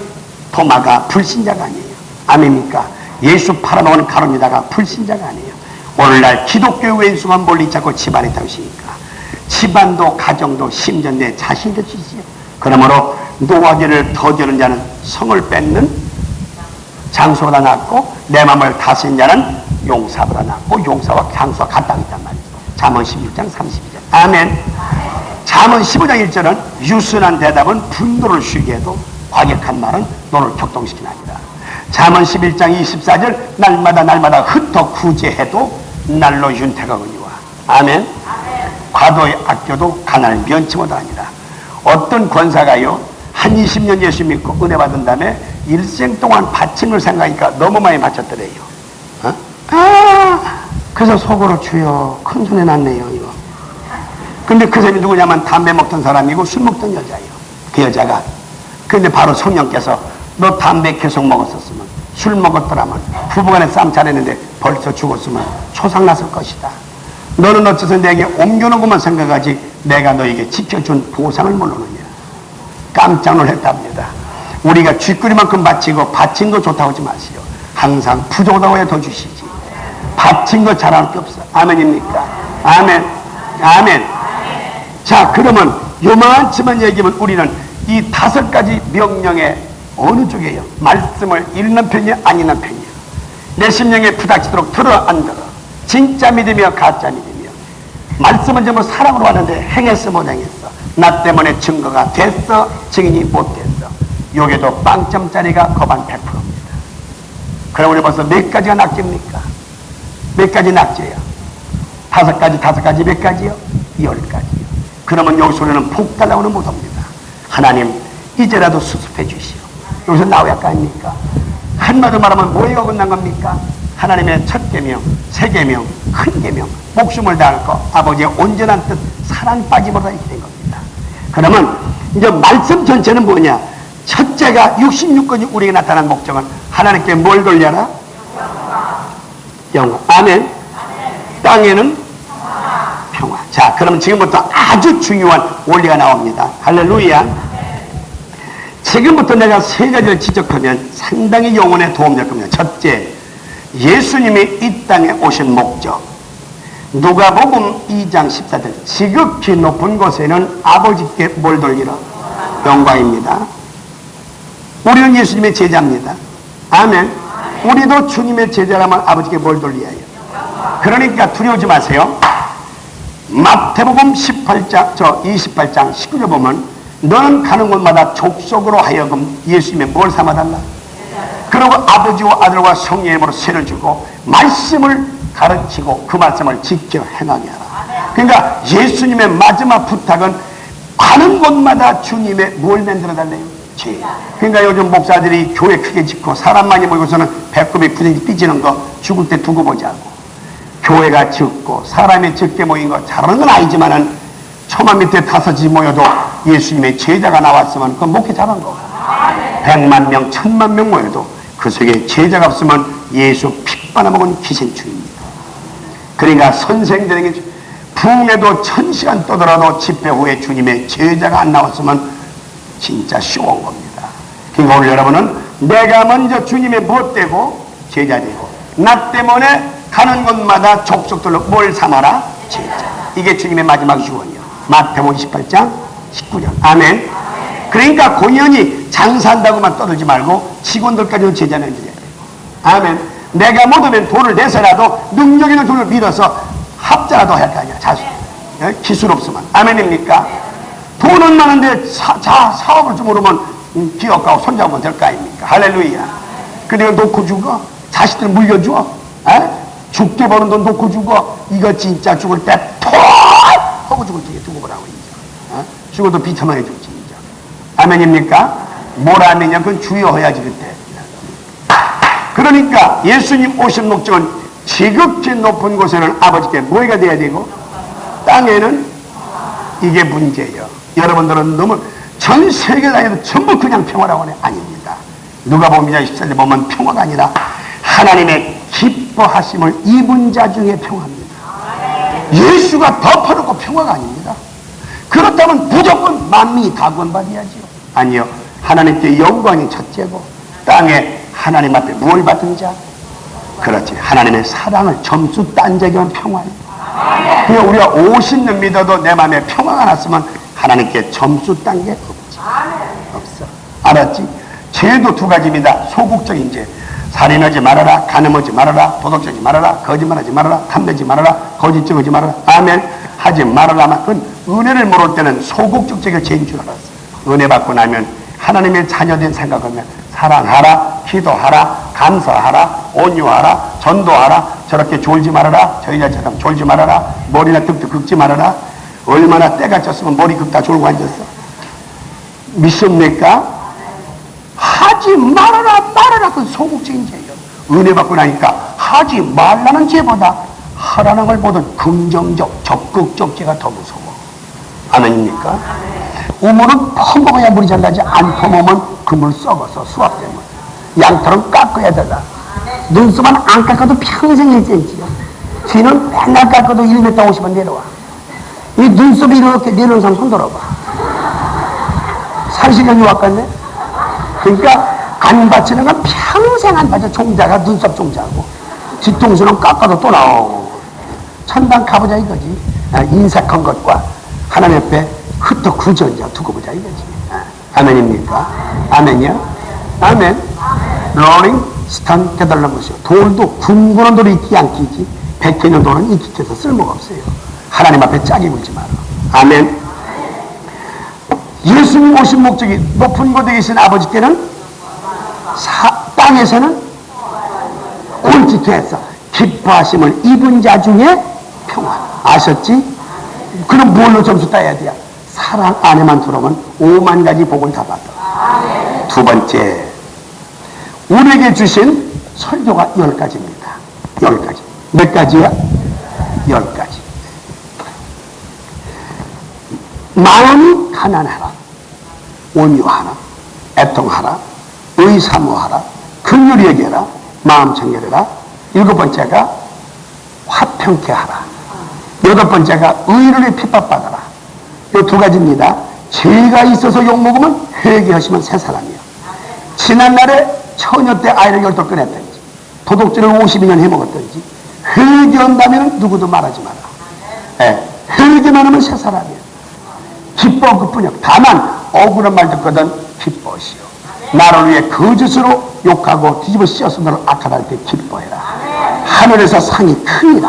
S2: 도마가 불신자가 아니에요. 아멘입니까? 예수 팔아먹은 가론이다가 불신자가 아니에요. 오늘날 기독교 왼수만 멀리 잡고 집안에 있으니까 집안도 가정도 심지어 내 자신도 지지요. 그러므로 노하기를 더디는 자는 성을 뺏는 장소보다 낫고 내 마음을 다스린 자는 용사보다 낫고 용사와 장수와 같다고 있단 말이죠. 잠언 16장 32절. 아멘. 잠언 15장 1절은 유순한 대답은 분노를 쉬게 해도 과격한 말은 너를 격동시키는 아니라. 잠언 11장 24절 날마다 흩어 구제해도 날로 윤태가 오니와. 아멘. 과도에 아껴도 가난을 면치 못하니라. 어떤 권사가요, 한 20년 예수 믿고 은혜 받은 다음에 일생 동안 바친 걸 생각하니까 너무 많이 바쳤더래요. 그래서 속으로 주여 큰 손해 났네요 이거. 근데 그 사람이 누구냐면 담배 먹던 사람이고 술 먹던 여자예요. 그 여자가. 근데 바로 성령께서 너 담배 계속 먹었었으면, 술 먹었더라면, 부부간에 싸움 잘했는데 벌써 죽었으면 초상났을 것이다. 너는 어째서 내게 옮겨놓고만 생각하지 내가 너에게 지켜준 보상을 모르느냐. 깜짝 놀랐답니다. 우리가 쥐꾸리만큼 바치고 바친 거 좋다고 하지 마시오. 항상 부족하다고 해야 더 주시지. 바친 거 잘할 게 없어. 아멘입니까? 아멘. 아멘. 자, 그러면 요만치만 얘기하면 우리는 이 5가지 명령의 어느 쪽이에요? 말씀을 읽는 편이야, 안 읽는 편이야? 내 심령에 부닥치도록 들어, 안 들어? 진짜 믿으며 가짜 믿으며. 말씀은 전부 사랑으로 하는데 행했어, 못 행했어? 나 때문에 증거가 됐어, 증인이 못 됐어? 요게도 빵점짜리가 거반 100%입니다. 그럼 우리 벌써 몇 가지가 낙제입니까? 몇 가지 낙제야? 5가지 몇 가지요? 10가지요. 그러면 여기서 우리는 폭달라고는 못합니다. 하나님 이제라도 수습해 주시오. 여기서 나와야 할 거 아닙니까? 한마디로 말하면 뭐가 끝난 겁니까? 하나님의 첫 계명, 새 계명, 큰 계명, 목숨을 다할 것, 아버지의 온전한 뜻, 사랑 빠짐으로 이렇게 된 겁니다. 그러면 이제 말씀 전체는 뭐냐? 첫째가 66권이 우리에게 나타난 목적은 하나님께 뭘 돌려라? 영광. 아멘. 땅에는 평화. 자, 그럼 지금부터 아주 중요한 원리가 나옵니다. 할렐루야. 지금부터 내가 세 가지를 지적하면 상당히 영혼에 도움될 겁니다. 첫째, 예수님이 이 땅에 오신 목적. 누가복음 2장 14절. 지극히 높은 곳에는 아버지께 뭘 돌리라? 영광입니다. 우리는 예수님의 제자입니다. 아멘. 우리도 주님의 제자라면 아버지께 뭘 돌려야 해요? 그러니까 두려워하지 마세요. 마태복음 28장 19절 보면 너는 가는 곳마다 족속으로 하여금 예수님의 뭘 삼아달라? 그리고 아버지와 아들과 성령의 이름으로 세를 주고 말씀을 가르치고 그 말씀을 지켜 행하게 하라. 그러니까 예수님의 마지막 부탁은 가는 곳마다 주님의 뭘 만들어 달래요? 죄. 그러니까 요즘 목사들이 교회 크게 짓고 사람 많이 모이고서는 배꼽이 부대기 삐지는 거 죽을 때 두고 보자고. 교회가 적고 사람이 적게 모인 거 잘하는 건 아니지만은 초만 밑에 5이 모여도 예수님의 제자가 나왔으면 그건 목회 잘한 거고. 100만 명, 1000만 명 모여도 그 속에 제자가 없으면 예수 피 빨아먹은 기생충입니다. 그러니까 선생들에게 부흥회도 1000시간 떠들어도 집회 후에 주님의 제자가 안 나왔으면 진짜 쉬운 겁니다. 그러니까 오늘 여러분은 내가 먼저 주님의 무엇 되고 제자 되고 나 때문에 가는 곳마다 족속들로 뭘 삼아라? 제자. 이게 주님의 마지막 유언이요. 마태복음 28장 19절. 아멘. 그러니까 공연히 장사한다고만 떠들지 말고 직원들까지는 제자 만들어야 되고. 아멘. 내가 못 오면 돈을 내서라도 능력 있는 돈을 빌어서 합자라도 할 거 아니야. 자수. 기술 없으면. 아멘입니까? 돈은 많은데 사업을 좀 모르면 기업가고 손잡으면 될 거 아닙니까? 할렐루야. 그러니까 놓고 죽어. 자식들 물려줘. 죽게 버는 돈 놓고 죽어. 이거 진짜 죽을 때 톡! 하고 죽을 때 두고 보라고. 죽어도 비참하게 죽지. 아멘입니까? 뭘 아멘이냐? 그건 주여 해야지 그때. 그러니까 예수님 오신 목적은 지극히 높은 곳에는 아버지께 뭐가 돼야 되고 땅에는 이게 문제예요. 여러분들은 너무 전 세계 다녀도 전부 그냥 평화라고 하네. 아닙니다. 누가복음 2장 14절 보면 평화가 아니라 하나님의 기뻐하심을 입은 자 중에 평화입니다. 예수가 덮어놓고 평화가 아닙니다. 그렇다면 무조건 만민이 다 구원받아야지요. 아니요. 하나님께 영광이 첫째고 땅에 하나님 앞에 뭘 받은 자? 그렇지. 하나님의 사랑을 점수 딴 자에게만 평화예요. 그러니까 우리가 50년 믿어도 내 마음에 평화가 났으면 하나님께 점수 딴 게 없지. 없어. 알았지? 죄도 두 가지입니다. 소극적인 죄. 살인하지 말아라, 간음하지 말아라, 도덕질하지 말아라, 거짓말하지 말아라, 탐내지 말아라, 거짓증하지 말아라. 아멘. 하지 말아라만. 그건 은혜를 모를 때는 소극적 죄가 죄인 줄 알았어. 은혜 받고 나면 하나님의 자녀된 생각하면 사랑하라, 기도하라, 감사하라, 온유하라, 전도하라, 저렇게 졸지 말아라, 저 여자처럼 졸지 말아라, 머리나 득득 긁지 말아라. 얼마나 때가 졌으면 머리 긁다 졸고 앉았어. 믿습니까? 하지 말아라, 그 소극적인 죄예요. 은혜 받고 나니까 하지 말라는 죄보다 하라는 걸 보던 긍정적, 적극적 죄가 더 무서워. 아멘입니까? 우물은 퍼먹어야 물이 잘 나지, 안 퍼먹으면 그 물 썩어서 수압되면 양털은 깎아야 되다. 눈썹은 안 깎아도 평생 1cm야. 귀는 맨날 깎아도 1m 50은 내려와. 이 눈썹이 이렇게 내려오는 사람 손 들어봐. 30년이 왔겠네. 그러니까 안 받치는 건 평생 안 받쳐. 종자가 눈썹 종자고 뒤통수는 깎아도 또 나오고. 천당 가보자 이거지. 인색한 것과 하나님 앞에 흩어 구전자 두고 보자 이거지. 아멘입니까? 아멘이요? 아멘. 롤링 스탄 깨달라면서요. 돌도 궁금한 돌이 있기 안 끼지. 백해는 돌은 있기 껴서 쓸모가 없어요. 하나님 앞에 짝이 물지 마라. 아멘. 예수님 오신 목적이 높은 곳에 계신 아버지께는 땅에서는 옳지 됐어. 기뻐하심을 입은 자 중에 평화. 아셨지? 그럼 뭘로 점수 따야 돼요? 사랑 안에만 들어오면 5만 가지 복을 다 받아. 두 번째, 우리에게 주신 설교가 10가지입니다. 10가지. 몇 가지야? 10가지. 마음이 가난하라, 온유하라, 애통하라, 의사모하라, 긍휼히 여겨라, 마음 청결해라. 7번째가 화평케 하라. 여덟 번째가 의를 위해 핍박받아라. 요 두 가지입니다. 죄가 있어서 욕먹으면 회개하시면 새 사람이요. 지난날에 처녀 때 아이를 열둘 꺼냈든지 도둑질을 52년 해먹었든지 회개한다면 누구도 말하지 마라. 예, 회개만 하면 새 사람이에요. 기뻐 그뿐이요. 다만 억울한 말 듣거든 기뻐하시오. 나를 위해 거짓으로 욕하고 뒤집어 씌어서 너를 악하다 할 때 기뻐해라. 하늘에서 상이 크니라.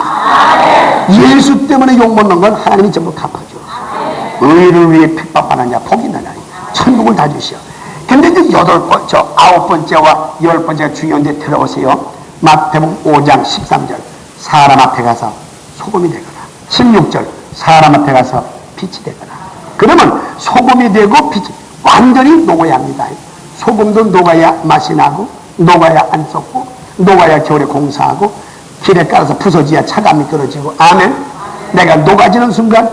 S2: 예수 때문에 욕먹는 건 하나님이 전부 갚아줘. 의를 위해 핍박받는 자 복이 있느니라. 천국을 다 주시오. 근데 이제 아홉 번째와 열 번째가 중요한데 들어오세요. 마태복음 5장 13절 사람 앞에 가서 소금이 되거나 16절 사람 앞에 가서 빛이 되거나. 그러면 소금이 되고 빛이 완전히 녹아야 합니다. 소금도 녹아야 맛이 나고 녹아야 안 썩고 녹아야 겨울에 공사하고 길에 깔아서 부서져야 차감이 떨어지고. 아멘. 내가 녹아지는 순간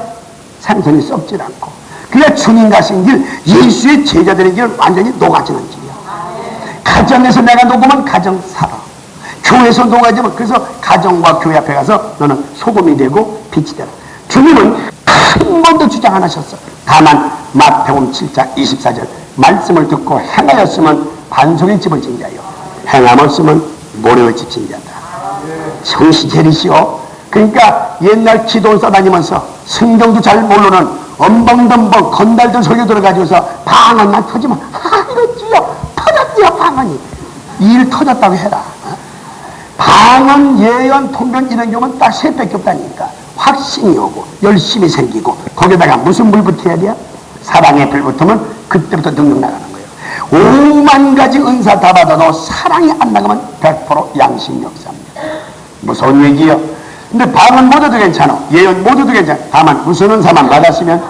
S2: 생선이 썩질 않고. 그게 주님 가신 길, 예수의 제자들의 길은 완전히 녹아지는 길이야. 가정에서 내가 녹으면 가정 살아. 교회에서 녹아지면, 그래서 가정과 교회 앞에 가서 너는 소금이 되고 빛이 되라. 주님은 한 번도 주장 안 하셨어. 다만 마태복음 7장 24절 말씀을 듣고 행하였으면 반석의 집을 진 자요 행함없으면 모래의 집 진 자다. 정신 차리시오. 그러니까 옛날 기도원 싸다니면서 성경도 잘 모르는 엄벙덤벙 건달들 설교 들어가지고서 방언만 터지면 이거 주여 터졌지요. 방언이 일 터졌다고 해라. 방언, 예언, 통변 이런 경우는 딱 세 밖에 없다니까. 확신이 오고 열심히 생기고 거기다가 무슨 불 붙어야 돼요? 사랑의 불 붙으면 그때부터 능력 나가는 거예요. 5만 가지 은사 다 받아도 사랑이 안 나가면 100% 양심 역사입니다. 무서운 얘기요. 근데 방언 모두도 괜찮아. 예언 모두도 괜찮아. 다만 무슨 은사만 받았으면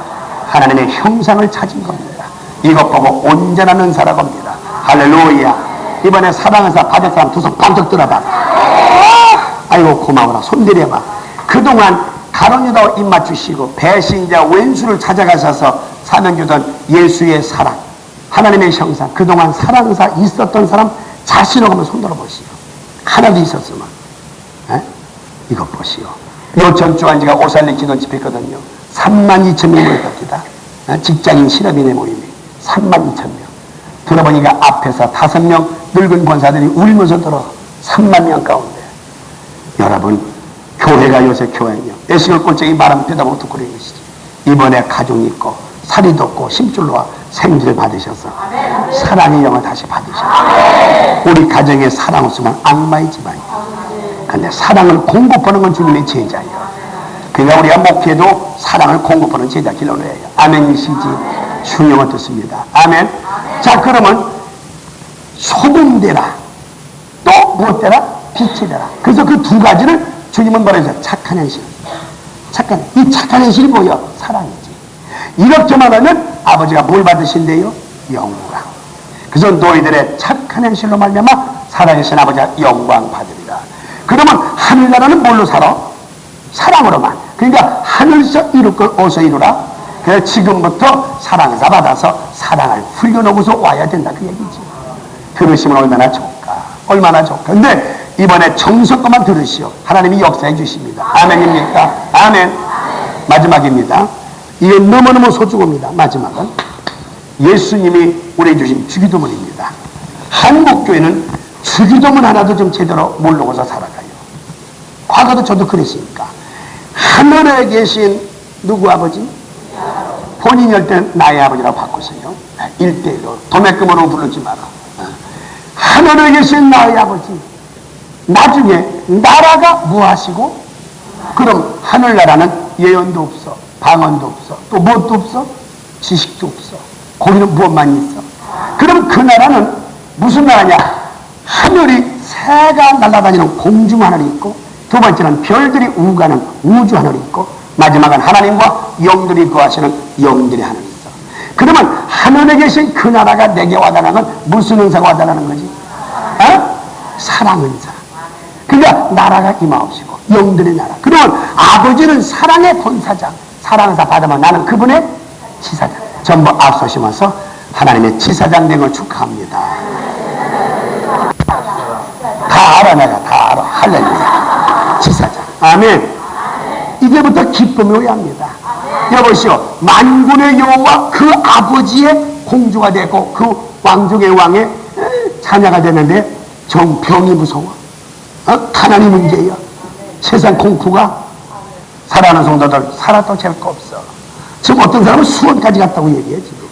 S2: 하나님의 형상을 찾은 겁니다. 이것 보고 온전한 은사라고 합니다. 할렐루야. 이번에 사랑 은사 받을 사람 두 손 번쩍 들어봐. 아이고 고마워라. 손 들여봐. 그동안 가론유다와 입맞추시고 배신자 왼수를 찾아가셔서 사명 주던 예수의 사랑, 하나님의 형상, 그동안 사랑사 있었던 사람 자신을 한번 손들어 보시오. 하나도 있었으면. 에? 이것 보시오. 요 전주한 지가 오살리 기도 집했거든요. 32,000명이 모였답니다. 직장인 실업인의 모임이 32,000명. 들어보니까 앞에서 5명 늙은 권사들이 울면서 들어 3만 명 가운데. 여러분, 교회가 요새 교회냐. 애식을 꼴짝이 바람 펴다 보고 듣고 그런 것이지. 이번에 가족 있고 살이 돋고 심줄로와 생기를 받으셔서 사랑의 영을 다시 받으셔서 우리 가정에 사랑 없으면 악마의 집안이에요. 근데 사랑을 공급하는 건 주님의 제자예요. 그러니까 우리가 목회도 사랑을 공급하는 제자 길러내야 해요. 아멘이시지? 중요한 뜻입니다. 아멘. 자, 그러면 소금 되라. 또 무엇 되라? 빛이 되라. 그래서 그 두 가지를 주님은 뭐라 해서 착한 현실. 이 착한 현실이 뭐야? 사랑이지. 이렇게만 하면 아버지가 뭘 받으신대요? 영광. 그래서 너희들의 착한 현실로 말미암아 살아계신 아버지가 영광 받으리라. 그러면 하늘나라는 뭘로 살아? 사랑으로만. 그러니까 하늘에서 이룰 걸 어서 이루라. 그래서 지금부터 사랑사 받아서 사랑을 훈련하고서 와야 된다 그 얘기지. 들으시면 얼마나 좋을까. 얼마나 좋을까. 근데 이번에 정성껏만 들으시오. 하나님이 역사해 주십니다. 아멘입니까? 아멘. 마지막입니다. 이게 너무너무 소중합니다. 마지막은 예수님이 우리에게 주신 주기도문입니다. 한국교회는 주기도문 하나도 좀 제대로 모르고서 살아가요. 과거도 저도 그랬으니까. 하늘에 계신 누구 아버지? 본인이 할 때 나의 아버지라고 바꿨어요. 1대1로 도매금으로 부르지 마라. 하늘에 계신 나의 아버지. 나중에 나라가 무하시고, 그럼 하늘나라는 예언도 없어, 방언도 없어, 또 무엇도 없어, 지식도 없어. 거기는 무엇만 있어. 그럼 그 나라는 무슨 나라냐? 하늘이 새가 날아다니는 공중 하늘이 있고, 두 번째는 별들이 우가는 우주 하늘이 있고, 마지막은 하나님과 영들이 거하시는 영들의 하늘이 있어. 그러면 하늘에 계신 그 나라가 내게 와달라는 건 무슨 은사가 와달라는 거지? 사랑 은사. 그러니까 나라가 임하옵시고 영들의 나라. 그러면 아버지는 사랑의 본사장, 사랑 은사 받으면 나는 그분의 지사장. 전부 앞서시면서 하나님의 지사장 된 걸 축하합니다. 다 알아. 내가 다 알아. 할렐루야. 지사장. 아멘. 이게 이제부터 기쁨이 오야 합니다. 여보시오, 만군의 여호와 그 아버지의 공주가 되고 그 왕중의 왕의 자녀가 되는데 병이 무서워. 가난이 문제야. 세상 공포가. 사랑하는 성도들, 살아도 될 거 없어. 지금 어떤 사람은 수원까지 갔다고 얘기해 지금.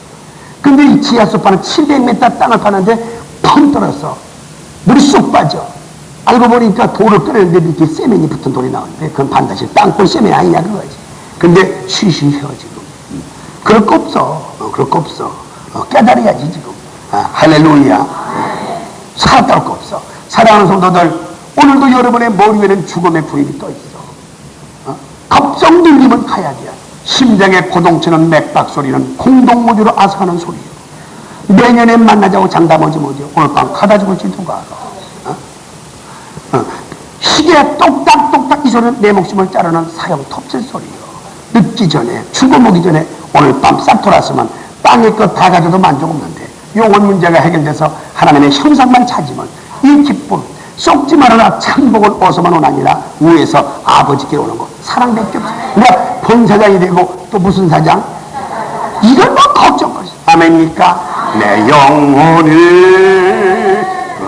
S2: 근데 이 지하수 파는 700m 땅을 파는데 펑 떨어서 물이 쏙 빠져. 알고 보니까 돌을 끓였는데 밑에 세면이 붙은 돌이 나오는데 그건 반드시 땅굴 세면이 아니냐 그거지. 근데 쉬쉬혀 지금. 그럴 거 없어. 그럴 거 없어. 깨달아야지 지금. 할렐루야. 살았다 할 거 없어. 사랑하는 성도들, 오늘도 여러분의 머리 위에는 죽음의 불이 떠 있어. 걱정 들리면 가야지야. 심장의 고동치는 맥박 소리는 공동모주로 아사하는 소리요. 내년에 만나자고 장담하지 뭐죠. 오늘 밤 가다 죽을지 누가 알아. 시계 똑딱똑딱 이 소리는 내 목숨을 자르는 사형 톱질 소리요. 늦기 전에 죽어보기 전에 오늘 밤 싹 돌았으면 땅의 것 다 가져도 만족 없는데 영혼 문제가 해결돼서 하나님의 형상만 찾으면 이 기쁨 썩지 말아라 참복을 어서만 오나니라 위에서 아버지께 오는 거 사랑밖에 없어. 내가 본사장이 되고 또 무슨 사장? 이걸 뭐 걱정거리지. 아멘입니까? 내 영혼을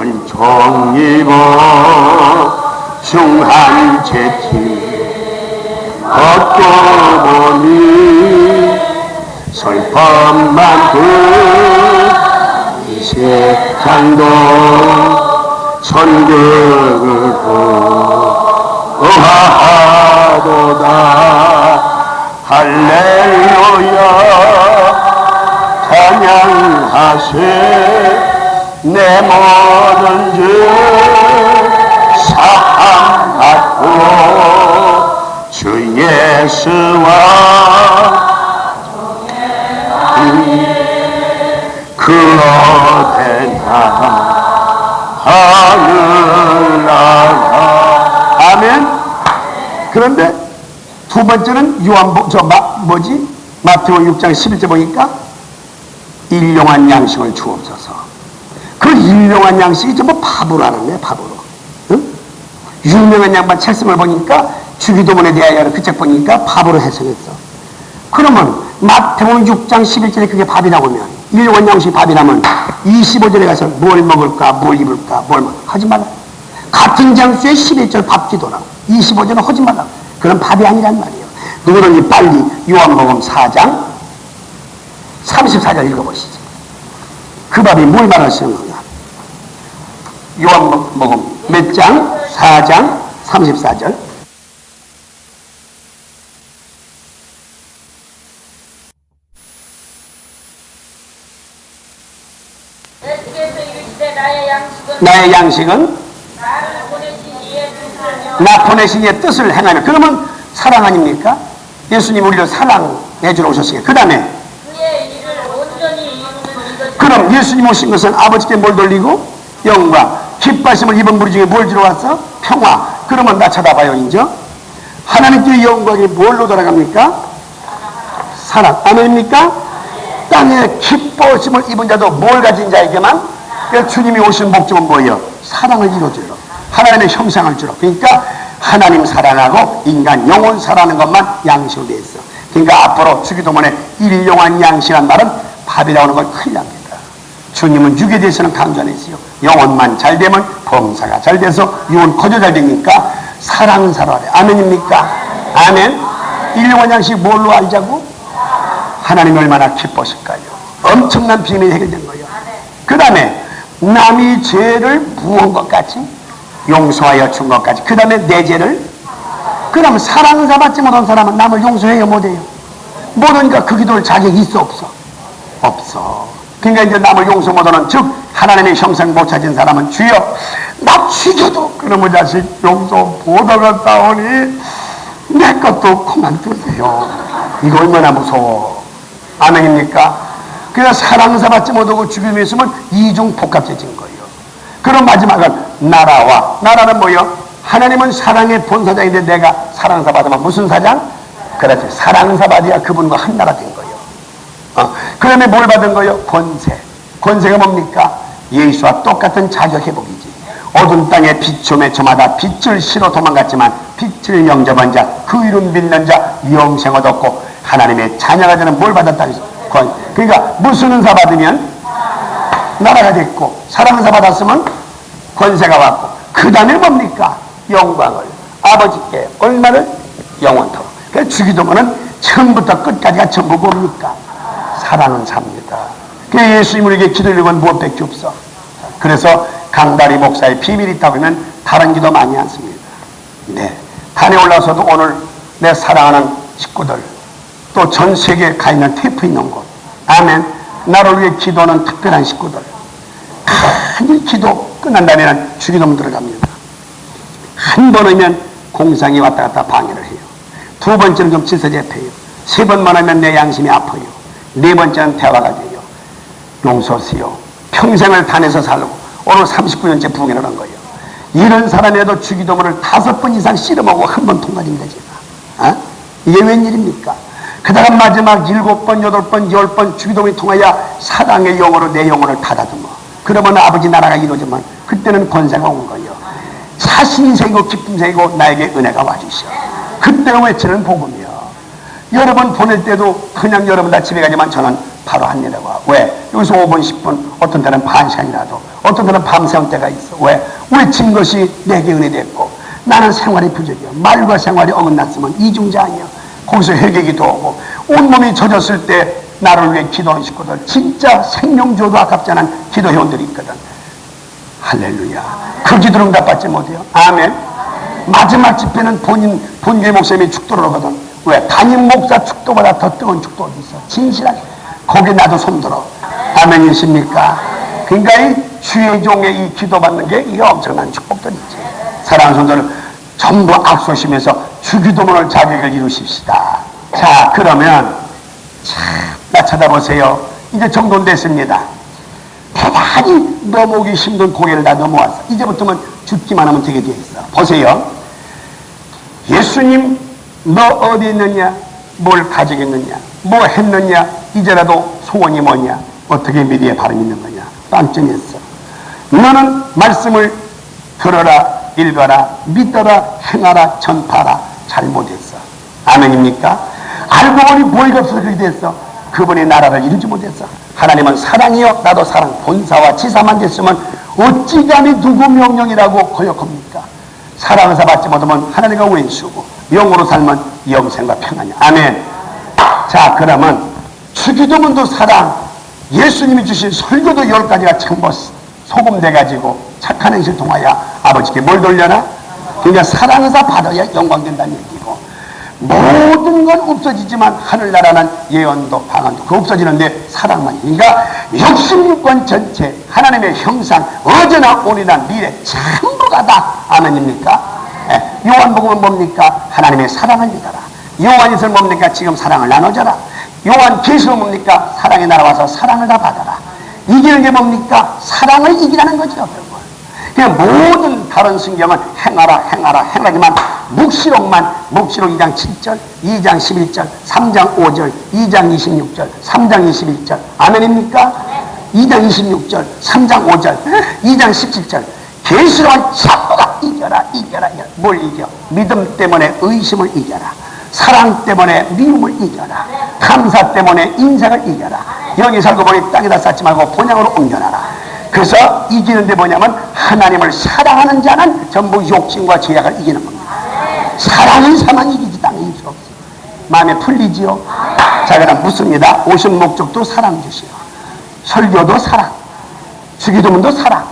S2: 은총 입어 중한 채티 얻고 보니 슬픔만 이 세상도 천국을 하도다. 할렐루야 찬양하세 내 모든 죄 사함받고 주 예수와 그어대나 하늘나라. 아멘. 그런데 두 번째는 마태오 6장 11절 보니까 일용한 양식을 주옵소서. 그 일용한 양식이 전부 밥으로라는 거예요. 밥으로. 응? 유명한 양반 찰승을 보니까 주기도문에 대하여 그 책 보니까 밥으로 해석했어. 그러면 마태오 6장 11절에 그게 밥이 나오면 일용한 양식이 밥이 나면 25절에 가서 뭘 먹을까 뭘 입을까 뭘 하지 말라. 같은 장수에 11절 밥 기도라 25절은 하지 말라. 그런 밥이 아니란 말이에요. 누구든지 빨리 요한복음 4장 34절 읽어보시죠. 그 밥이 뭘 말하시는 건가? 요한복음 몇 장? 4장 34절. 나의 양식은 나 보내신 이의 뜻을 행하며. 그러면 사랑 아닙니까? 예수님 우리를 사랑해 주러 오셨으니까. 그 다음에 그럼 예수님 오신 것은 아버지께 뭘 돌리고 영광 기뻐하심을 입은 무리 중에 뭘 주러 왔어? 평화. 그러면 나 쳐다봐요. 인정? 하나님께 영광이 뭘로 돌아갑니까? 사랑. 아멘입니까? 땅에 기뻐하심을 입은 자도 뭘 가진 자에게만 주님이 오신 목적은 뭐예요? 사랑을 이루어줘요. 하나님의 형상을 주러. 그러니까 하나님 사랑하고 인간 영혼 사랑하는 것만 양식으로 되어 있어. 그러니까 앞으로 주기도문에 일용한 양식이란 말은 밥이 나오는 걸 큰일 납니다. 주님은 육에 대해서는 강조 안 했어요. 영혼만 잘 되면 범사가 잘 돼서 육은 거저 잘 되니까 사랑사로하래. 아멘입니까? 아멘. 일용한 양식 뭘로 알자고? 하나님이 얼마나 기뻐하실까요? 엄청난 비밀이 해결된 거예요. 그 다음에 남이 죄를 부은 것 같이 용서하여 준 것 같이. 그 다음에 내 죄를. 그럼 사랑사 받지 못한 사람은 남을 용서해요 못해요? 못하니까 그 기도를 자격이 있어 없어? 없어. 그러니까 이제 남을 용서 못하는 즉 하나님의 형상 못 찾은 사람은 주여 나 죽여도 그놈의 자식 용서 못하겠다오니 내 것도 그만두세요. 이거 얼마나 무서워. 아멘입니까? 그래서 사랑사 받지 못하고 죽임이 있으면 이중 복합해진 거예요. 그럼 마지막은 나라는 뭐예요? 하나님은 사랑의 본사장인데 내가 사랑사 받으면 무슨 사장? 그렇지. 사랑사 받아야 그분과 한 나라 된 거예요. 그 다음에 뭘 받은 거예요? 권세. 권세가 뭡니까? 예수와 똑같은 자격 회복이지. 어두운 땅에 비춤에 저마다 빛을 실어 도망갔지만 빛을 영접한 자, 그 이름 믿는 자 영생을 얻고 하나님의 자녀가 되는 뭘 받았다. 그러니까 무슨 은사 받으면 나라가 됐고, 사랑 은사 받았으면 권세가 왔고, 그 다음에 뭡니까? 영광을 아버지께 얼마를 영원토록. 그래서 주기도문은 처음부터 끝까지가 전부 뭡니까? 사랑은 삽니다. 그 예수님 우리에게 기도를 건 무엇밖에 없어. 그래서 강다리 목사의 비밀이 있다고 하면 다른 기도 많이 않습니다. 네, 단에 올라서도 오늘 내 사랑하는 식구들, 또 전 세계에 가 있는 테이프 있는 곳, 아멘, 나를 위해 기도하는 특별한 식구들, 간절히 기도 끝난 다음에는 주기도문 들어갑니다. 한 번 하면 공상이 왔다 갔다 방해를 해요. 두 번째는 좀 질서잡혀요. 세 번만 하면 내 양심이 아파요. 네 번째는 대화가 돼요. 용서하세요. 평생을 단에서 살고 오늘 39년째 부흥을 한 거예요. 이런 사람이라도 주기도문을 5번 이상 씨름하고 한 번 통과된 거지. 이게 웬일입니까? 그다가 마지막 7번, 8번, 10번 주기도문이 통하여 사랑의 영으로 내 영혼을 닫아두며, 그러면 아버지 나라가 이루어지면 그때는 권세가 온 거예요. 자신이 생기고 기쁨 생기고 나에게 은혜가 와주셔. 그때 외치는 복음이요. 여러분 보낼 때도 그냥 여러분 다 집에 가지만 저는 바로 합니다고. 왜? 여기서 5분, 10분, 어떤 때는 반 시간이라도, 어떤 때는 밤새운 때가 있어. 왜? 외친 것이 내게 은혜됐고, 나는 생활이 부족이요. 말과 생활이 어긋났으면 이중자 아니야. 거기서 회개기도 하고, 온몸이 젖었을 때 나를 위해 기도한 식구들, 진짜 생명 줘도 아깝지 않은 기도회원들이 있거든. 할렐루야. 그 기도를 응답받지 못해요. 아멘. 마지막 집회는 본교회 목사님이 축도를 하거든. 왜? 담임 목사 축도보다 더 뜨거운 축도 어디 있어? 진실하게. 거기 나도 손들어. 아멘이십니까? 그러니까 이 주의 종의 이 기도받는 게 이게 엄청난 축복들이지. 사랑하는 손들을 전부 악소심해서 주기도문을 자격을 이루십시다. 자, 그러면 나 쳐다보세요. 이제 정돈됐습니다. 대단히 넘어오기 힘든 고개를 다 넘어왔어. 이제부터는 죽기만 하면 되게 돼 있어. 보세요. 예수님 너 어디 있느냐? 뭘 가지고 있느냐? 뭐 했느냐? 이제라도 소원이 뭐냐? 어떻게 미래에 바람이 있는 거냐? 빵점이었어. 너는 말씀을 들어라, 읽어라, 믿어라, 행하라, 전파하라. 잘못했어. 아멘입니까? 알고 보니 보이가 없어서 그렇게 됐어. 그분의 나라를 이루지 못했어. 하나님은 사랑이요, 나도 사랑, 본사와 지사만 됐으면 어찌 감히 누구 명령이라고 거역합니까? 사랑을 받지 못하면 하나님과 왼수고, 영으로 살면 영생과 평안이야. 아멘. 자, 그러면 주기도문도 사랑, 예수님이 주신 설교도 10가지가 전부 소금돼가지고 착한 행실 통하여 아버지께 뭘 돌려나? 그러니까 사랑에서 받아야 영광된다는 얘기고, 모든 건 없어지지만 하늘나라는 예언도 방언도 그 없어지는데 사랑만. 그러니까 66권 전체 하나님의 형상, 어제나 오늘이나 미래 전부가 다 아멘입니까? 요한복음은 뭡니까? 하나님의 사랑을 믿어라. 요한에서는 뭡니까? 지금 사랑을 나눠줘라. 요한계시록 뭡니까? 사랑의 나라 와서 사랑을 다 받아라. 이기는 게 뭡니까? 사랑을 이기라는 거죠. 그냥 모든 다른 성경은 행하라 행하라 행하지만 묵시록 2장 7절, 2장 11절, 3장 5절, 2장 26절, 3장 21절. 아멘입니까? 2장 26절, 3장 5절, 2장 17절. 계시록은 전부가 이겨라 이겨라 이겨라. 뭘 이겨? 믿음 때문에 의심을 이겨라. 사랑 때문에 미움을 이겨라. 감사 때문에 인생을 이겨라. 여기 살고 보니 땅에다 쌓지 말고 본향으로 옮겨놔라. 그래서 이기는 데 뭐냐면 하나님을 사랑하는 자는 전부 욕심과 죄악을 이기는 겁니다. 사랑은 사만 이기지 땅에 이길 수 없어요. 마음에 풀리지요? 자, 그럼 묻습니다. 오신 목적도 사랑 주시오. 설교도 사랑, 주기도문도 사랑,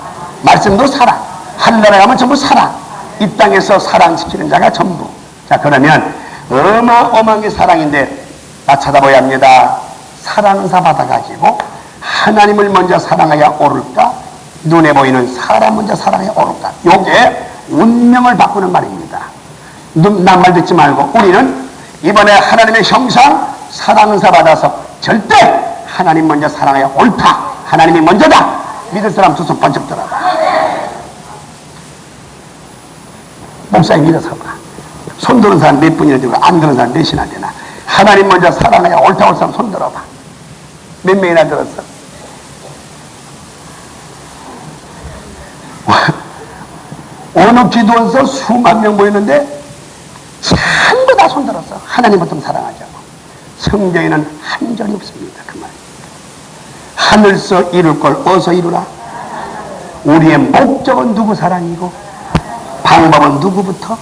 S2: 말씀도 사랑, 하늘나라 가면 전부 사랑. 이 땅에서 사랑 지키는 자가 전부. 자, 그러면 어마어마한 게 사랑인데 나 찾아봐야 합니다. 사랑사 받아가지고 하나님을 먼저 사랑해야 오를까? 눈에 보이는 사람 먼저 사랑해야 오를까? 요게 운명을 바꾸는 말입니다. 남 말 듣지 말고 우리는 이번에 하나님의 형상 사랑사 받아서 절대 하나님 먼저 사랑해야 옳다. 하나님이 먼저다. 믿을 사람 두 손 번쩍 들어봐. 목사님 믿어서 봐. 손 드는 사람 몇 분이나 되고 안 드는 사람 몇이나 되나? 하나님 먼저 사랑해야 옳다고 할 사람 손 들어봐. 몇 명이나 들었어? 어느 기도원서 수만 명 모였는데 전부 다 손들었어. 하나님 어떤 사랑하자고. 성경에는 한 절이 없습니다. 그 말. 하늘서 이룰 걸 어서 이루라. 우리의 목적은 누구 사랑이고 방법은 누구부터?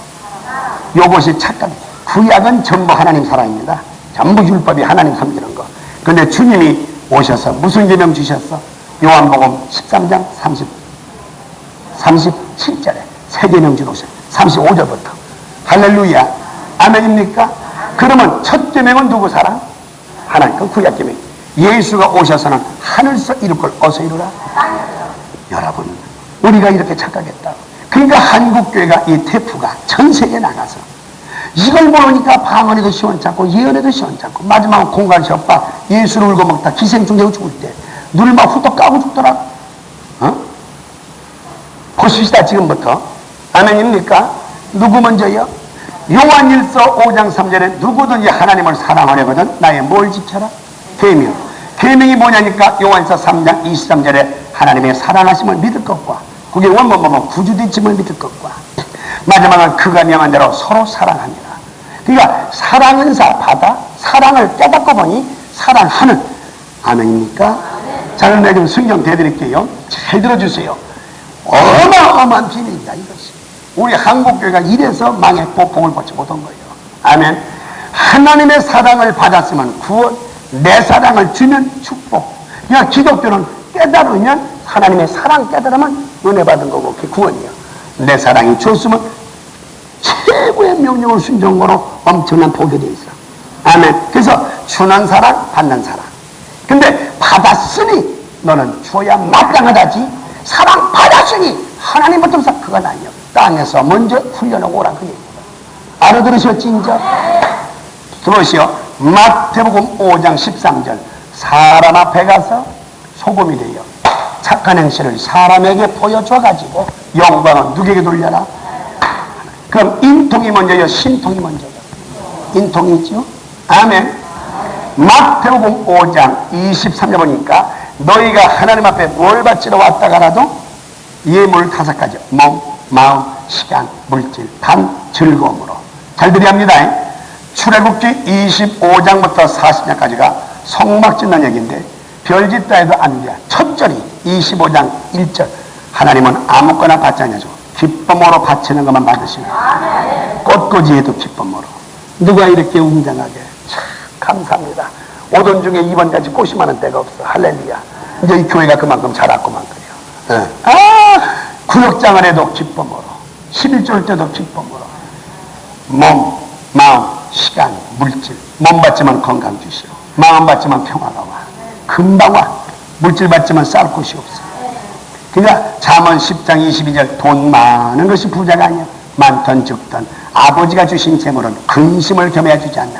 S2: 요것이 착각. 구약은 전부 하나님 사랑입니다. 전부 율법이 하나님 섬기는 거. 근데 주님이 오셔서 무슨 계명 주셨어? 요한복음 13장 37절에 새 계명 주셨어요. 35절부터. 할렐루야. 아멘입니까? 그러면 첫 계명은 누구 사랑? 하나님. 그 구약 계명. 예수가 오셔서는 하늘서 이룰 걸 어서 이루라. 여러분, 우리가 이렇게 착각했다. 그러니까 한국교회가 이 태프가 전 세계에 나가서 이걸 모르니까 방언에도 시원찮고 예언에도 시원찮고 마지막은 공간 시험바 예수를 울고 먹다 기생충되고 죽을 때 눈을 막 후딱 까고 죽더라. 보십시다. 지금부터. 아멘입니까? 누구 먼저요? 요한일서 5장 3절에 누구든지 하나님을 사랑하려거든 나의 뭘 지켜라? 계명. 계명이 뭐냐니까 요한일서 3장 23절에 하나님의 사랑하심을 믿을 것과 그게 원문 보면 구주되심을 믿을 것과 마지막은 그가 명한 대로 서로 사랑합니다. 그러니까 사랑은 받아 사랑을 깨닫고 보니 사랑하는. 아멘입니까? 자, 그럼 내가 좀 성경 대드릴게요. 잘 들어주세요. 어마어마한 비밀이다 이것이. 우리 한국교회가 이래서 망했고 복을 받지 못한 거예요. 아멘. 하나님의 사랑을 받았으면 구원, 내 사랑을 주면 축복. 그러니까 기독교는 깨달으면 하나님의 사랑 깨달으면 은혜 받은 거고 그게 구원이에요. 내 사랑이 줬으면 최고의 명령을 순종한 거로 엄청난 복이 되어 있어. 아멘. 그래서 주는 사랑, 받는 사랑. 근데 받았으니 너는 줘야 마땅하다지. 사랑 받았으니 하나님부터 그건 아니요. 땅에서 먼저 훈련하고 오라 그 얘기입니다. 알아들으셨지 이제? 들으시오. 마태복음 5장 13절. 사람 앞에 가서 소금이 되어 착한 행실을 사람에게 보여줘가지고 영광은 누구에게 돌려라? 그럼 인통이 먼저요? 신통이 먼저요? 인통이죠? 아멘. 마태복음 5장 23절 보니까 너희가 하나님 앞에 뭘 바치러 왔다 가라도 예물 5가지. 몸, 마음, 시간, 물질, 단, 즐거움으로. 잘 들이합니다. 출애굽기 25장부터 40장까지가 성막 짓는 얘기인데 별짓다 해도 안 돼. 첫 절이 25장 1절. 하나님은 아무거나 받지 않냐죠. 기쁨으로 바치는 것만 받으시는. 꽃꽂이에도 기쁨으로. 누가 이렇게 웅장하게. 참 감사합니다. 5돈 중에 2번까지 꽃이 많은 데가 없어. 할렐루야. 이제 이 교회가 그만큼 자랐구만 그래요. 네. 구역장을 해도 기쁨으로. 11절 때도 기쁨으로. 몸, 마음, 시간, 물질. 몸 받지만 건강 주시오. 마음 받지만 평화가 와. 금방 와. 물질 받지만 쌀 곳이 없어. 그러니까 잠언 10장 22절 돈 많은 것이 부자가 아니야. 많던 적던 아버지가 주신 재물은 근심을 겸해야 주지 않나.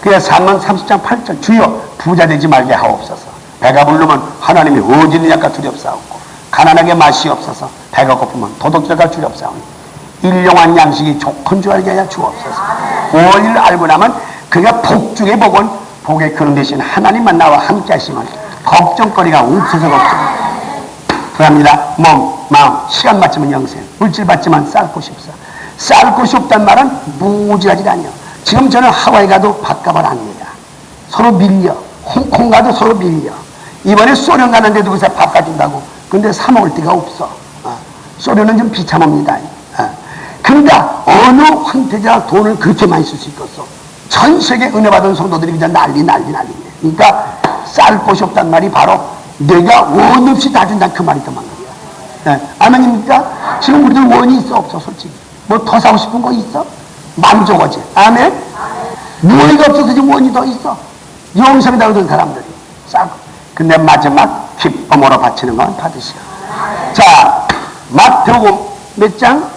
S2: 그래서 잠언 30장 8절 주여 부자 되지 말게 하옵소서. 배가 부르면 하나님이 어디 있느냐가 두렵사옵고 가난하게 맛이 없어서 배가 고프면 도덕자가 두렵사옵니 일용한 양식이 좋은 줄 알게 하여 주옵소서. 원리를 알고 나면 그가 복중의 복은 복의 그런 대신 하나님만 나와 함께 하시면 걱정거리가 없어서 걱정. 그럽니다. 몸, 마음, 시간 맞지만 영생, 물질 받지만 쌀 곳이 없어. 쌀 곳이 없단 말은 무지하지 않냐. 지금 저는 하와이 가도 밥값을 안 내냐. 서로 밀려. 홍콩 가도 서로 밀려. 이번에 소련 가는데 누구서 밥 가준다고. 근데 사 먹을 데가 없어. 소련은 좀 비참합니다. 그러니까 어느 황태자가 돈을 그렇게 많이 쓸 수 있겠어. 전 세계 은혜 받은 성도들이 그냥 난리. 그러니까 쌀 곳이 없단 말이 바로 내가 원 없이 다 준다는 그 말이 더 많은 거야. 아멘입니까? 지금 우리들 원이 있어 없어 솔직히. 뭐 더 사고 싶은 거 있어? 만족하지. 아멘? 무의가 없어서 지금 원이 더 있어. 영성이다 그러던 사람들이. 싸고. 근데 마지막 기쁨으로 바치는 건 받으시오. 자, 마태복음 몇 장?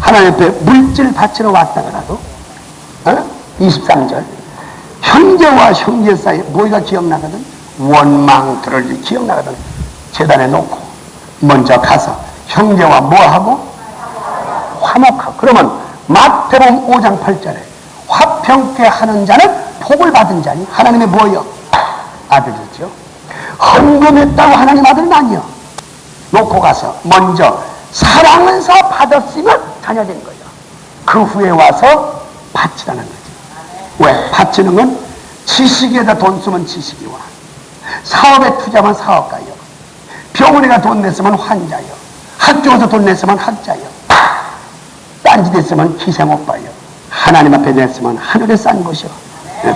S2: 하나님 앞에 물질 바치러 왔다 그래도 23절 형제와 형제 사이 뭐가 기억나거든? 원망들을 기억나거든. 재단에 놓고 먼저 가서 형제와 뭐하고? 화목하고. 그러면 마태복음 5장 8절에 화평케 하는 자는 복을 받은 자니 하나님의 뭐요? 아들이죠. 헌금했다고 하나님 아들은 아니요. 놓고 가서 먼저 사랑해서 받았으면 자녀된 거예요. 그 후에 와서 바치라는 거죠. 왜? 바치는 건 지식에다 돈 쓰면 지식이와, 사업에 투자하면 사업가요, 병원에가 돈 냈으면 환자요, 학교에서 돈 냈으면 학자요, 딴짓 했으면 기생오빠요, 하나님 앞에 냈으면 하늘에 싼 것이요,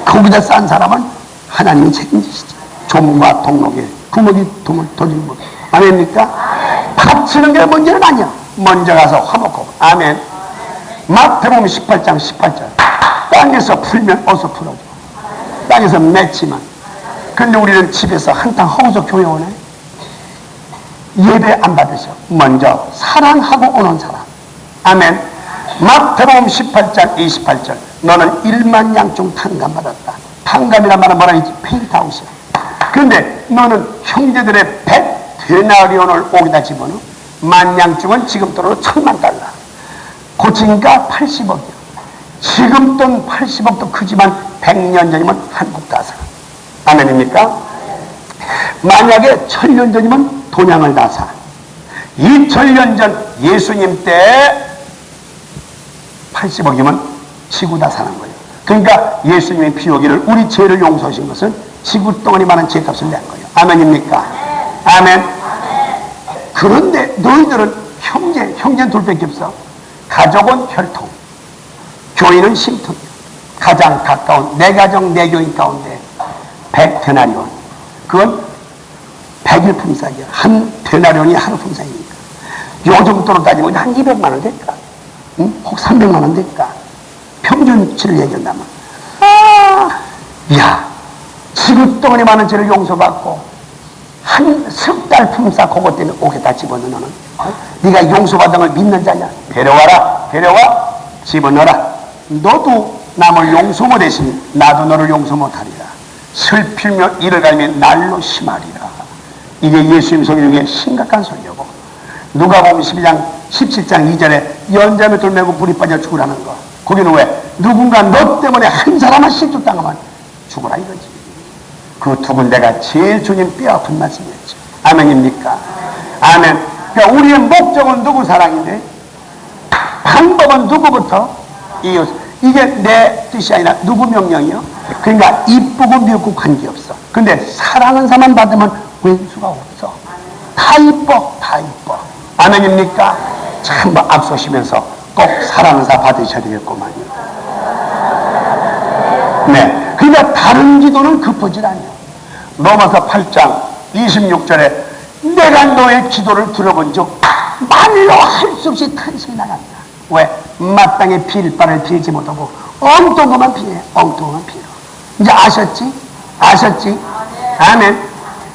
S2: 거기다 싼 사람은 하나님이 책임지시죠. 조문과 동록에 구멍이 돈을 던지는 법. 아멘입니까? 바치는 게 문제는 아니야. 먼저 가서 화목하고. 아멘. 마태복음 18장 18절. 땅에서 풀면 어서 풀어줘. 땅에서 맺지만. 근데 우리는 집에서 한탕 허구서 교회 오네. 예배 안 받으셔. 먼저 사랑하고 오는 사람. 아멘. 마태복음 18장 28절. 너는 1만 양 중 탕감받았다. 탕감이란 말은 뭐라 했지? 페인트하우스야. 근데 너는 형제들의 100데나리온을 오기다 집어넣어. 만냥중은 지금 돈으로 1000만 달러. 고치니까 80억이야. 지금 돈 80억도 크지만 100년 전이면 한국 다사. 아멘입니까? 만약에 1000년 전이면 돈양을 다사. 2000년 전 예수님 때 80억이면 지구 다 사는 거예요. 그러니까 예수님의 피 오기를 우리 죄를 용서하신 것은 지구 덩어리 많은 죄값을 낸 거예요. 아멘입니까? 아멘. 그런데 너희들은 형제는 둘밖에 없어. 가족은 혈통, 교인은 심통이요. 가장 가까운 내 가정 내 교인 가운데 100데나리온, 그건 100일 품삯이야. 한 데나리온이 하루 품삯이니까. 요 정도로 따지면 한 200만 원 될까? 응? 혹 300만 원 될까? 평균치를 얘기한다면, 야, 지구 덩어리 많은 죄를 용서받고 한 석 달 품삯 그것 때문에 옥에다 집어넣어. 너는 네가 용서받은 걸 믿는 자냐? 데려와라. 데려와 집어넣어라. 너도 남을 용서 못했으니 나도 너를 용서 못하리라. 슬피며 이를 갈면 날로 심하리라. 이게 예수님 소리 중에 심각한 소리고, 누가복음 12장 17장 2절에 연자매 돌 메고 불이 빠져 죽으라는 거, 거기는 왜? 누군가 너 때문에 한 사람만 실족당하면 죽으라 이거지. 그 두 군데가 제일 주님 뼈아픈 말씀이었죠. 아멘입니까? 아멘. 그러니까 우리의 목적은 누구 사랑인데, 방법은 누구부터? 이웃. 이게 내 뜻이 아니라 누구 명령이요? 그러니까 이쁘고 미흡고 관계없어. 근데 사랑은 사람 받으면 왼수가 없어. 다 이뻐, 다 이뻐. 아멘입니까? 참 앞서시면서 꼭 사랑사 받으셔야 되겠구만요. 네. 그러니까 다른 기도는 급하지 않아요. 로마서 8장 26절에 내가 너의 기도를 들어본 적 말로 할 수 없이 탄식이 나간다. 왜? 마땅히 빌 바를 빌지 못하고 엉뚱한 것만 피해. 엉뚱한 것만 피해. 이제 아셨지? 아셨지? 아멘.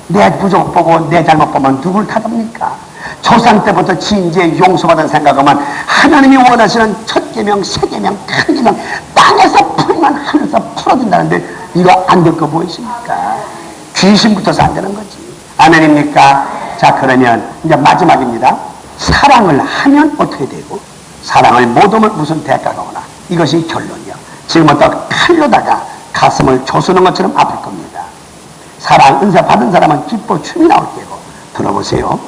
S2: 내 부족 보고 내 잘못 보면 누굴 탓합니까? 조상 때부터 진지에 용서받은 생각하면 하나님이 원하시는 첫 계명, 세 계명, 큰 계명 땅에서 풀면 하늘에서 풀어준다는데 이거 안 될 거 보이십니까? 귀신부터서 안 되는 거지. 아멘입니까? 자, 그러면 이제 마지막입니다. 사랑을 하면 어떻게 되고 사랑을 못하면 무슨 대가가 오나, 이것이 결론이요. 지금부터 칼로다가 가슴을 조수는 것처럼 아플 겁니다. 사랑 은사 받은 사람은 기뻐 춤이 나올 때고. 들어보세요.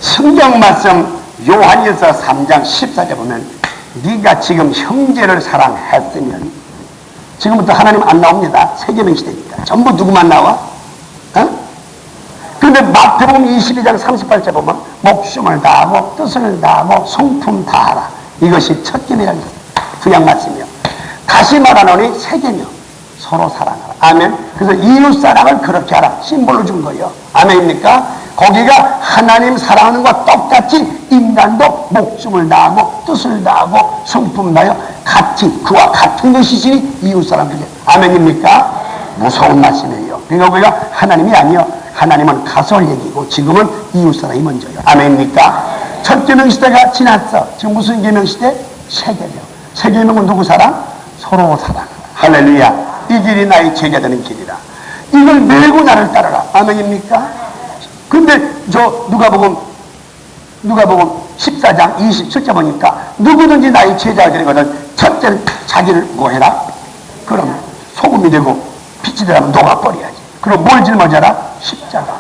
S2: 성경 말씀 요한일서 3장 14절 보면 네가 지금 형제를 사랑했으면, 지금부터 하나님 안 나옵니다. 세계명 시대니까 전부 누구만 나와? 근데 마태복음 22장 38절 보면 목숨을 다하고 뜻을 다하고 성품 다하라. 이것이 첫 계명이라 했어요. 구약 말씀이요. 다시 말하노니 세 계명, 서로 사랑하라. 아멘. 그래서 이웃 사랑을 그렇게 하라. 심볼로 준 거예요. 아멘입니까? 거기가 하나님 사랑하는 것과 똑같이 인간도 목숨을 다하고 뜻을 다하고 성품 다하여 같이 그와 같은 것이지 이웃 사람들이. 아멘입니까? 무서운 말씀이에요. 그러니까 우리가 하나님이 아니요. 하나님은 가설 얘기고 지금은 이웃 사람이 먼저요. 아멘입니까? 첫 계명 시대가 지났어. 지금 무슨 계명 시대? 세 계명. 세 계명은 누구 사랑? 서로 사랑. 할렐루야. 이 길이 나의 제자 되는 길이라. 이걸 메고 나를 따르라. 아멘입니까? 근데 저 누가복음 14장 27절 보니까 누구든지 나의 제자가 되거든 첫째는 자기를 뭐해라? 그럼 소금이 되고 빛이 되라면 녹아버려야지. 그럼 뭘 짊어져라?
S3: 십자가.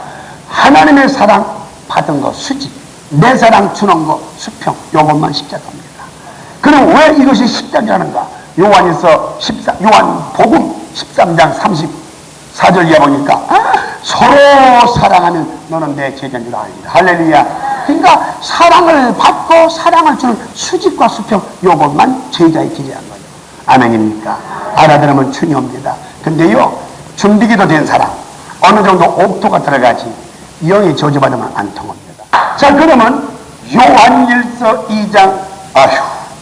S3: 하나님의 사랑 받은 거 수지, 내 사랑 주는 거 수평, 요것만 십자가입니다. 그럼 왜 이것이 십자가인가? 요한복음 13장 34절에 보니까 서로 사랑하면 너는 내 제자인 줄 알리라. 할렐루야. 그러니까 사랑을 받고 사랑을 주는 수직과 수평, 요것만 제자의 길이란 거예요. 아멘입니까? 알아들으면 중요합니다. 근데요, 준비기도 된 사람 어느 정도 옥토가 들어가지 영이 저주받으면 안 통합니다. 자, 그러면 요한일서 2장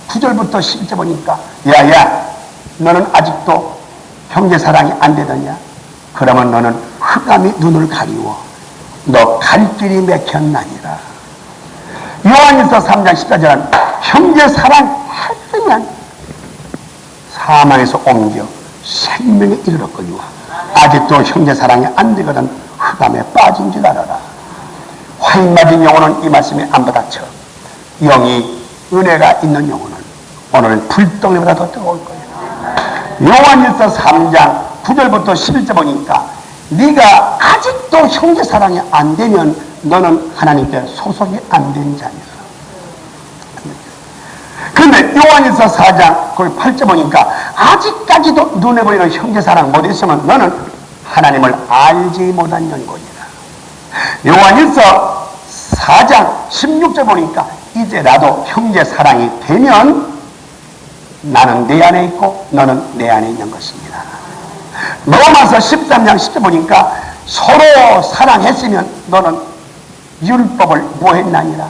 S3: 9절부터 10절 보니까 야야 너는 아직도 형제 사랑이 안 되더냐? 그러면 너는 흑암이 눈을 가리워 너 갈 길이 막혔나니라. 요한일서 3장 14절은 형제 사랑 했으면 사망에서 옮겨 생명에 이르렀거니와 아직도 형제 사랑이 안 되거든 흑암에 빠진 줄 알아라. 화인 맞은 영혼은 이 말씀에 안 받아쳐. 영이 은혜가 있는 영혼은 오늘 불덩이보다 더 뜨거울 거예요. 요한일서 3장 9절부터 11절 보니까 네가 아직도 형제 사랑이 안 되면 너는 하나님께 소속이 안 된 자니라. 그런데 요한일서 4장 거기 8절 보니까 아직까지도 눈에 보이는 형제 사랑 못 있으면 너는 하나님을 알지 못한 연고이라. 요한일서 4장 16절 보니까 이제 나도 형제 사랑이 되면 나는 내 안에 있고 너는 내 안에 있는 것입니다. 로마서 13장 10절 보니까 서로 사랑했으면 너는 율법을 뭐했나니라?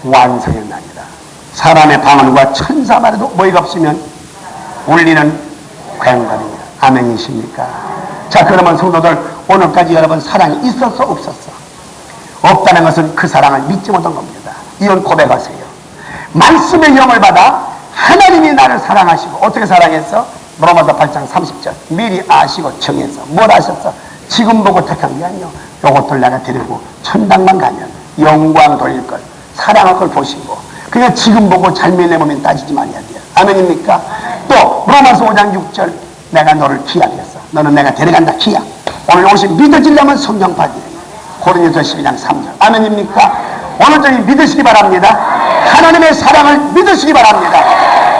S3: 완성했나니라. 사람의 방언과 천사 말에도 뭐가 없으면 울리는 고향가리입니다. 아멘이십니까? 자, 그러면 성도들 오늘까지 여러분 사랑이 있었어 없었어? 없다는 것은 그 사랑을 믿지 못한 겁니다. 이건 고백하세요. 말씀의 영을 받아 하나님이 나를 사랑하시고 어떻게 사랑했어? 로마서 8장 30절 미리 아시고 정해서 뭘 하셨어? 지금 보고 택한 게 아니요. 요것들 내가 데리고 천당만 가면 영광 돌릴 걸 사랑할 걸 보시고 그냥 지금 보고 잘못 내 몸에 따지지 말아야 돼요. 아멘입니까? 또 로마서 5장 6절 내가 너를 기약했어. 너는 내가 데려간다. 기약. 오늘 옷이 믿어지려면 성령 받으래. 고린도서 12장 3절. 아멘입니까? 오늘 저희 믿으시기 바랍니다. 하나님의 사랑을 믿으시기 바랍니다.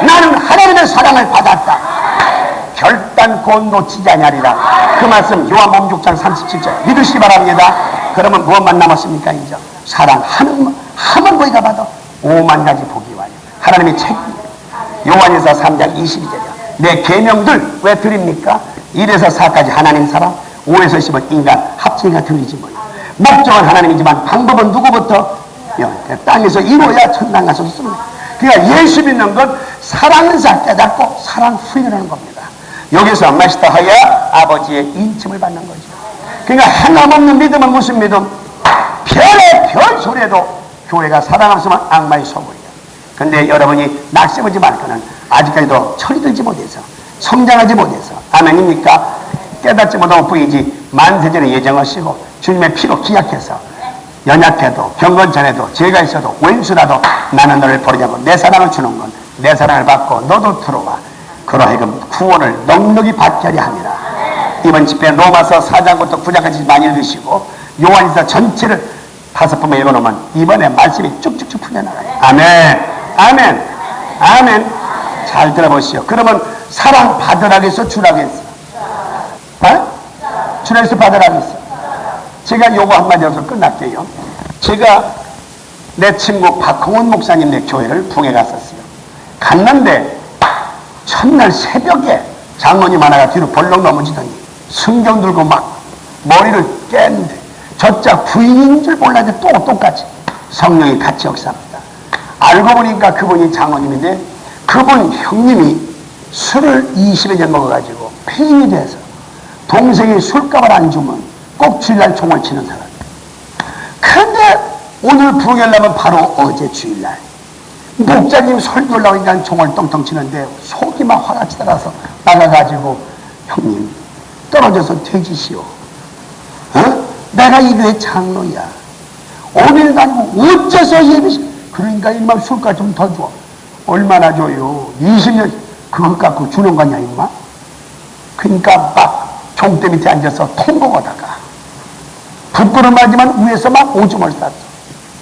S3: 나는 하나님의 사랑을 받았다. 결단코 놓치지 아니하리라. 그 말씀 요한복음 6장 37절 믿으시기 바랍니다. 그러면 무엇만 남았습니까? 이제 사랑하는 거기가 봐도 5만 가지 복이 와요. 하나님의 책임. 요한일서 3장 22절이야. 내 계명들 왜 드립니까? 1에서 4까지 하나님 사랑, 5에서 10은 인간 합치니까 드리지 뭐예요. 목적은 하나님이지만 방법은 누구부터? 땅에서 이루어야 천당 가서 씁니다. 그러니까 예수 믿는 건 사랑사 깨닫고 사랑 후인하는 겁니다. 여기서 마스터하여 아버지의 인침을 받는 거죠. 그러니까 하나없는 믿음은 무슨 믿음? 별의 별 소리에도 교회가 사랑 없으면 악마의 소굴이에요. 근데 여러분이 낙심하지 말 거는 아직까지도 철이 들지 못해서 성장하지 못해서 아멘입니까? 깨닫지 못하고 뿐이지 만세전에 예정하시고 주님의 피로 기약해서 연약해도 경건전에도 죄가 있어도 왼수라도 나는 너를 버리지 않고 내 사랑을 주는 건 내 사랑을 받고 너도 들어와. 그러하여금 구원을 넉넉히 받게 하려 합니다. 이번 집회 로마서 4장부터 9장까지 많이 읽으시고 요한일서 전체를 5번만 읽어놓으면 이번에 말씀이 쭉쭉쭉 풀려나가요. 아멘, 아멘, 아멘. 잘 들어보시오. 그러면 사랑 받으라고 했어? 주라고 했어? 주라고 해서 받으라고 했어? 제가 요거 한마디 해서 끝날게요. 제가 내 친구 박홍원 목사님네 교회를 부흥해 갔었어요. 갔는데 첫날 새벽에 장로님 하나가 뒤로 벌렁 넘어지더니 성경 들고 막 머리를 깼는데 저자 부인인 줄 몰랐는데 또 똑같이 성령이 같이 역사합니다. 알고 보니까 그분이 장로님인데 그분 형님이 술을 20여 년 먹어가지고 폐인이 돼서 동생이 술값을 안 주면 꼭 주일날 총을 치는 사람. 그런데 오늘 부흥하려면 바로 어제 주일날 목자님 설교를 나오니까 총을 똥똥 치는데 속이 막 화같이 달아서 나가가지고 형님 떨어져서 퇴지시오. 내가 이 교회 장로야. 오늘도 아니고 어째서 예비시 그러니까 임마 술값 좀 더 줘. 얼마나 줘요? 20년 그것 갖고 주는 거냐 임마? 그러니까 막 종대 밑에 앉아서 통곡하다가 부끄러움하지만 위에서 막 오줌을 쌌어.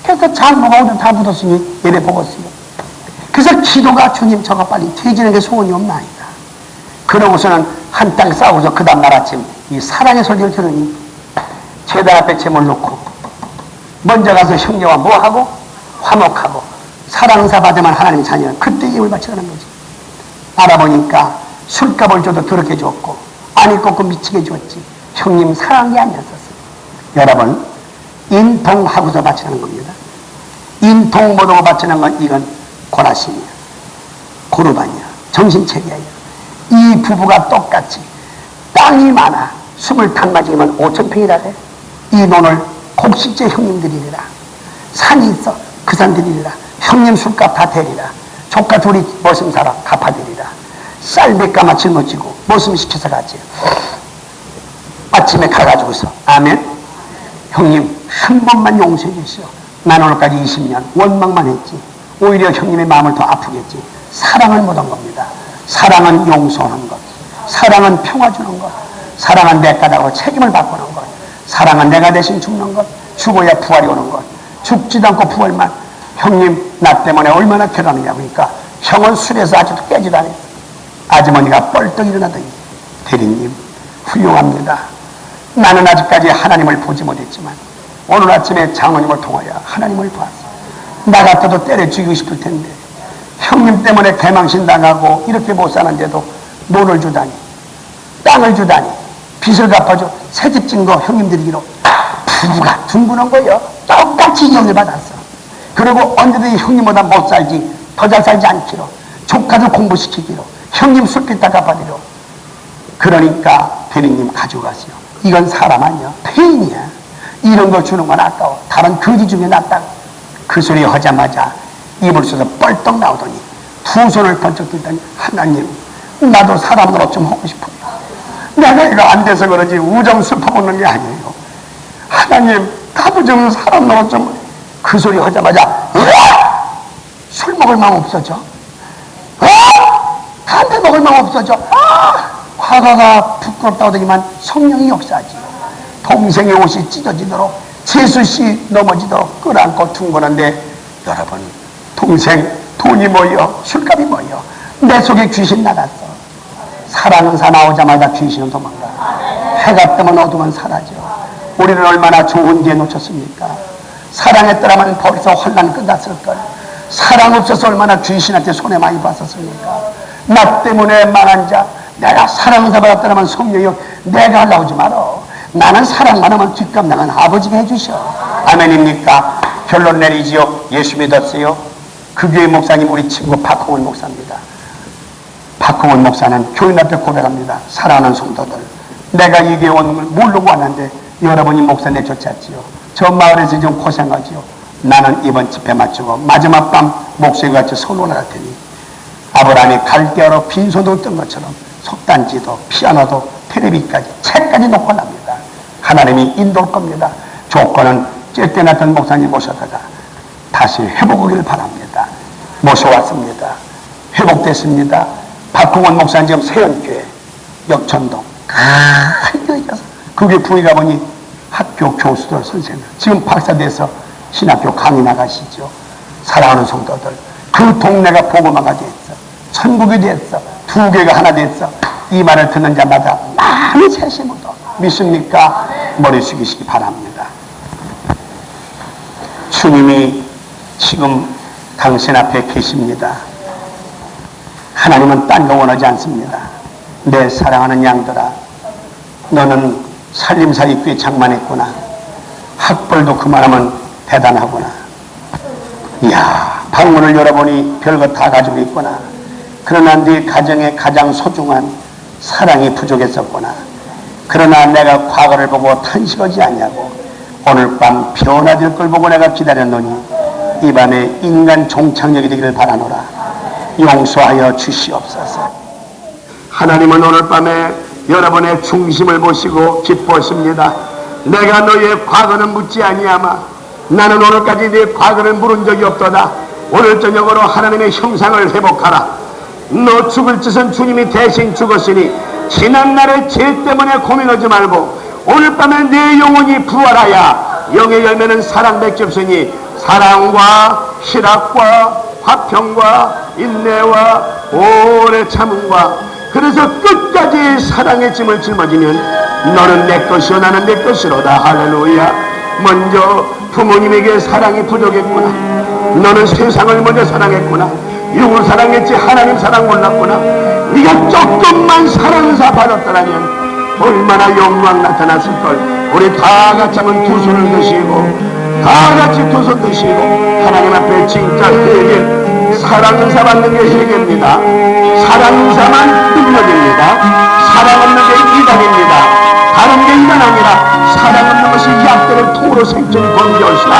S3: 그래서 장모가 오줌 다 묻었으니 얘네 보겠어요. 그래서 기도가 주님 저가 빨리 퇴진하는 게 소원이 없나이다. 그러고서는 한땅 싸우고서 그 다음날 아침 이 사랑의 설교를 들으니 제단 앞에 제물 놓고 먼저 가서 형제와 뭐하고 화목하고 사랑사 받으면 하나님 자녀는 그때 예물 바치라는 거지. 알아보니까 술값을 줘도 더럽게 줬고 안 입고 그 미치게 줬지. 형님 사랑이 아니었었어요. 여러분 인통하고서 바치는 겁니다. 인통 못하고 바치는 건 이건 고라심이야. 고르반이야. 정신체계야. 이 부부가 똑같이 땅이 많아 21마지면 5,000평이라 돼. 이 돈을 곡식제 형님들이리라. 산이 있어 그 산들이리라. 형님 술값 다 대리라. 조카 둘이 머슴 살아 갚아드리라. 쌀 몇 가마 짊어지고 머슴 시켜서 가지. 아침에 가가지고서 아멘. 형님 한 번만 용서해 주시오. 난 오늘까지 20년 원망만 했지. 오히려 형님의 마음을 더 아프겠지. 사랑은 못한 겁니다. 사랑은 용서하는 것, 사랑은 평화 주는 것, 사랑은 내 까닭으로 책임을 바꾸는 것, 사랑은 내가 대신 죽는 것, 죽어야 부활이 오는 것, 죽지도 않고 부활만. 형님 나 때문에 얼마나 괴로우느냐. 그러니까 형은 술에서 아직도 깨지도 않았어. 아주머니가 뻘떡 일어나더니 대리님 훌륭합니다. 나는 아직까지 하나님을 보지 못했지만 오늘 아침에 장모님을 통하여 하나님을 봤어. 나 같아도 때려 죽이고 싶을 텐데 형님 때문에 개망신 당하고 이렇게 못 사는데도 돈을 주다니, 땅을 주다니, 빚을 갚아줘. 새집 진 거 형님들이기로 부부가 둥근한 거예요. 똑같이 이용을 받았어. 그리고 언제든지 형님보다 못 살지, 더 잘 살지 않기로, 조카들 공부시키기로, 형님 술빚 다 갚아드려. 그러니까 대리님 가져가세요. 이건 사람 아니야. 폐인이야. 이런 거 주는 건 아까워. 다른 거지 중에 낫다고. 그 소리 하자마자 입을 써서 뻘떡 나오더니 두 손을 번쩍 들더니 하나님 나도 사람으로 좀 하고 싶어요. 내가 이거 안 돼서 그러지 우정 슬퍼먹는 게 아니에요. 하나님 나도 좀 사람으로 좀. 그 소리 하자마자 술 먹을 마음 없어져. 담배 먹을 마음 없어져. 화가가 부끄럽다고 하더니만 성령이 역사하지. 동생의 옷이 찢어지도록 제수씨 넘어지도록 끌어안고 둥그는데 여러분 동생 돈이 뭐여 술값이 뭐여 내 속에 귀신 나갔어. 사랑사 나오자마자 귀신은 도망가. 해가 뜨면 어두면 사라져. 우리는 얼마나 좋은 기회 놓쳤습니까? 사랑했더라면 벌써 혼란 끝났을걸. 사랑 없어서 얼마나 귀신한테 손해 많이 봤었습니까? 나 때문에 망한 자 내가 사랑사 받았더라면 성령이 내가 하려고 하지 말어. 나는 사랑만 하면 뒷값 나간 아버지가 해주셔. 아멘입니까? 결론 내리지요. 예수 믿었어요. 그 교회 목사님 우리 친구 박홍원 목사입니다. 박홍원 목사는 교인 앞에 고백합니다. 사랑하는 성도들, 내가 이 교회 오는 걸 모르고 왔는데 여러분이 목사 내쫓았지요. 저 마을에서 좀 고생하지요. 나는 이번 집회 마치고 마지막 밤 목소리가 같이 손 올라갈 테니 아브라함이 갈대어로 빈손으로 뜬 것처럼 속단지도 피아노도 텔레비까지 책까지 놓고 납니다. 하나님이 인도할 겁니다. 조건은 찔때났던 목사님 모셔다가 다시 회복하기를 바랍니다. 모셔왔습니다. 회복됐습니다. 박홍원 목사님 지금 세연교회 역천동 큰 교회 가서 그게 부위가 보니 학교 교수들 선생님 지금 박사 돼서 신학교 강의 나가시죠. 사랑하는 성도들 그 동네가 복음화가 됐어. 천국이 됐어. 두 개가 하나 됐어. 이 말을 듣는 자마다 많은 세심으로 믿습니까? 머리 숙이시기 바랍니다. 주님이 지금 당신 앞에 계십니다. 하나님은 딴 거 원하지 않습니다. 내 사랑하는 양들아, 너는 살림사 입구에 장만했구나. 학벌도 그만하면 대단하구나. 이야, 방문을 열어보니 별거 다 가지고 있구나. 그러나 네 가정에 가장 소중한 사랑이 부족했었구나. 그러나 내가 과거를 보고 탄식하지 않냐고 오늘 밤 변화될 걸 보고 내가 기다렸노니 이 밤에 인간 종착역이 되기를 바라노라. 용서하여 주시옵소서. 하나님은 오늘 밤에 여러분의 중심을 보시고 기뻐하십니다. 내가 너의 과거는 묻지 아니하마. 나는 오늘까지 네 과거를 물은 적이 없도다. 오늘 저녁으로 하나님의 형상을 회복하라. 너 죽을 짓은 주님이 대신 죽었으니 지난날의 죄 때문에 고민하지 말고
S2: 오늘 밤에 내 영혼이 부활하여 영의 열매는 사랑 맺게 없으니 사랑과 희락과 화평과 인내와 오래 참음과 그래서 끝까지 사랑의 짐을 짊어지면 너는 내 것이요 나는 내 것이로다. 할렐루야. 먼저 부모님에게 사랑이 부족했구나. 너는 세상을 먼저 사랑했구나. 육을 사랑했지 하나님 사랑 몰랐구나. 네가 조금만 사랑사 받았더라면 얼마나 영광 나타났을걸. 우리 다 같이 한번 두 손을 드시고 다 같이 두 손 드시고 하나님 앞에 진짜 회개, 사랑사 받는 게 회개입니다. 사랑사만 능력입니다. 사랑 없는 게 이단입니다. 다른 게 이단 아니라 사랑 없는 것이 약대를 통으로 생존 범죄하시라.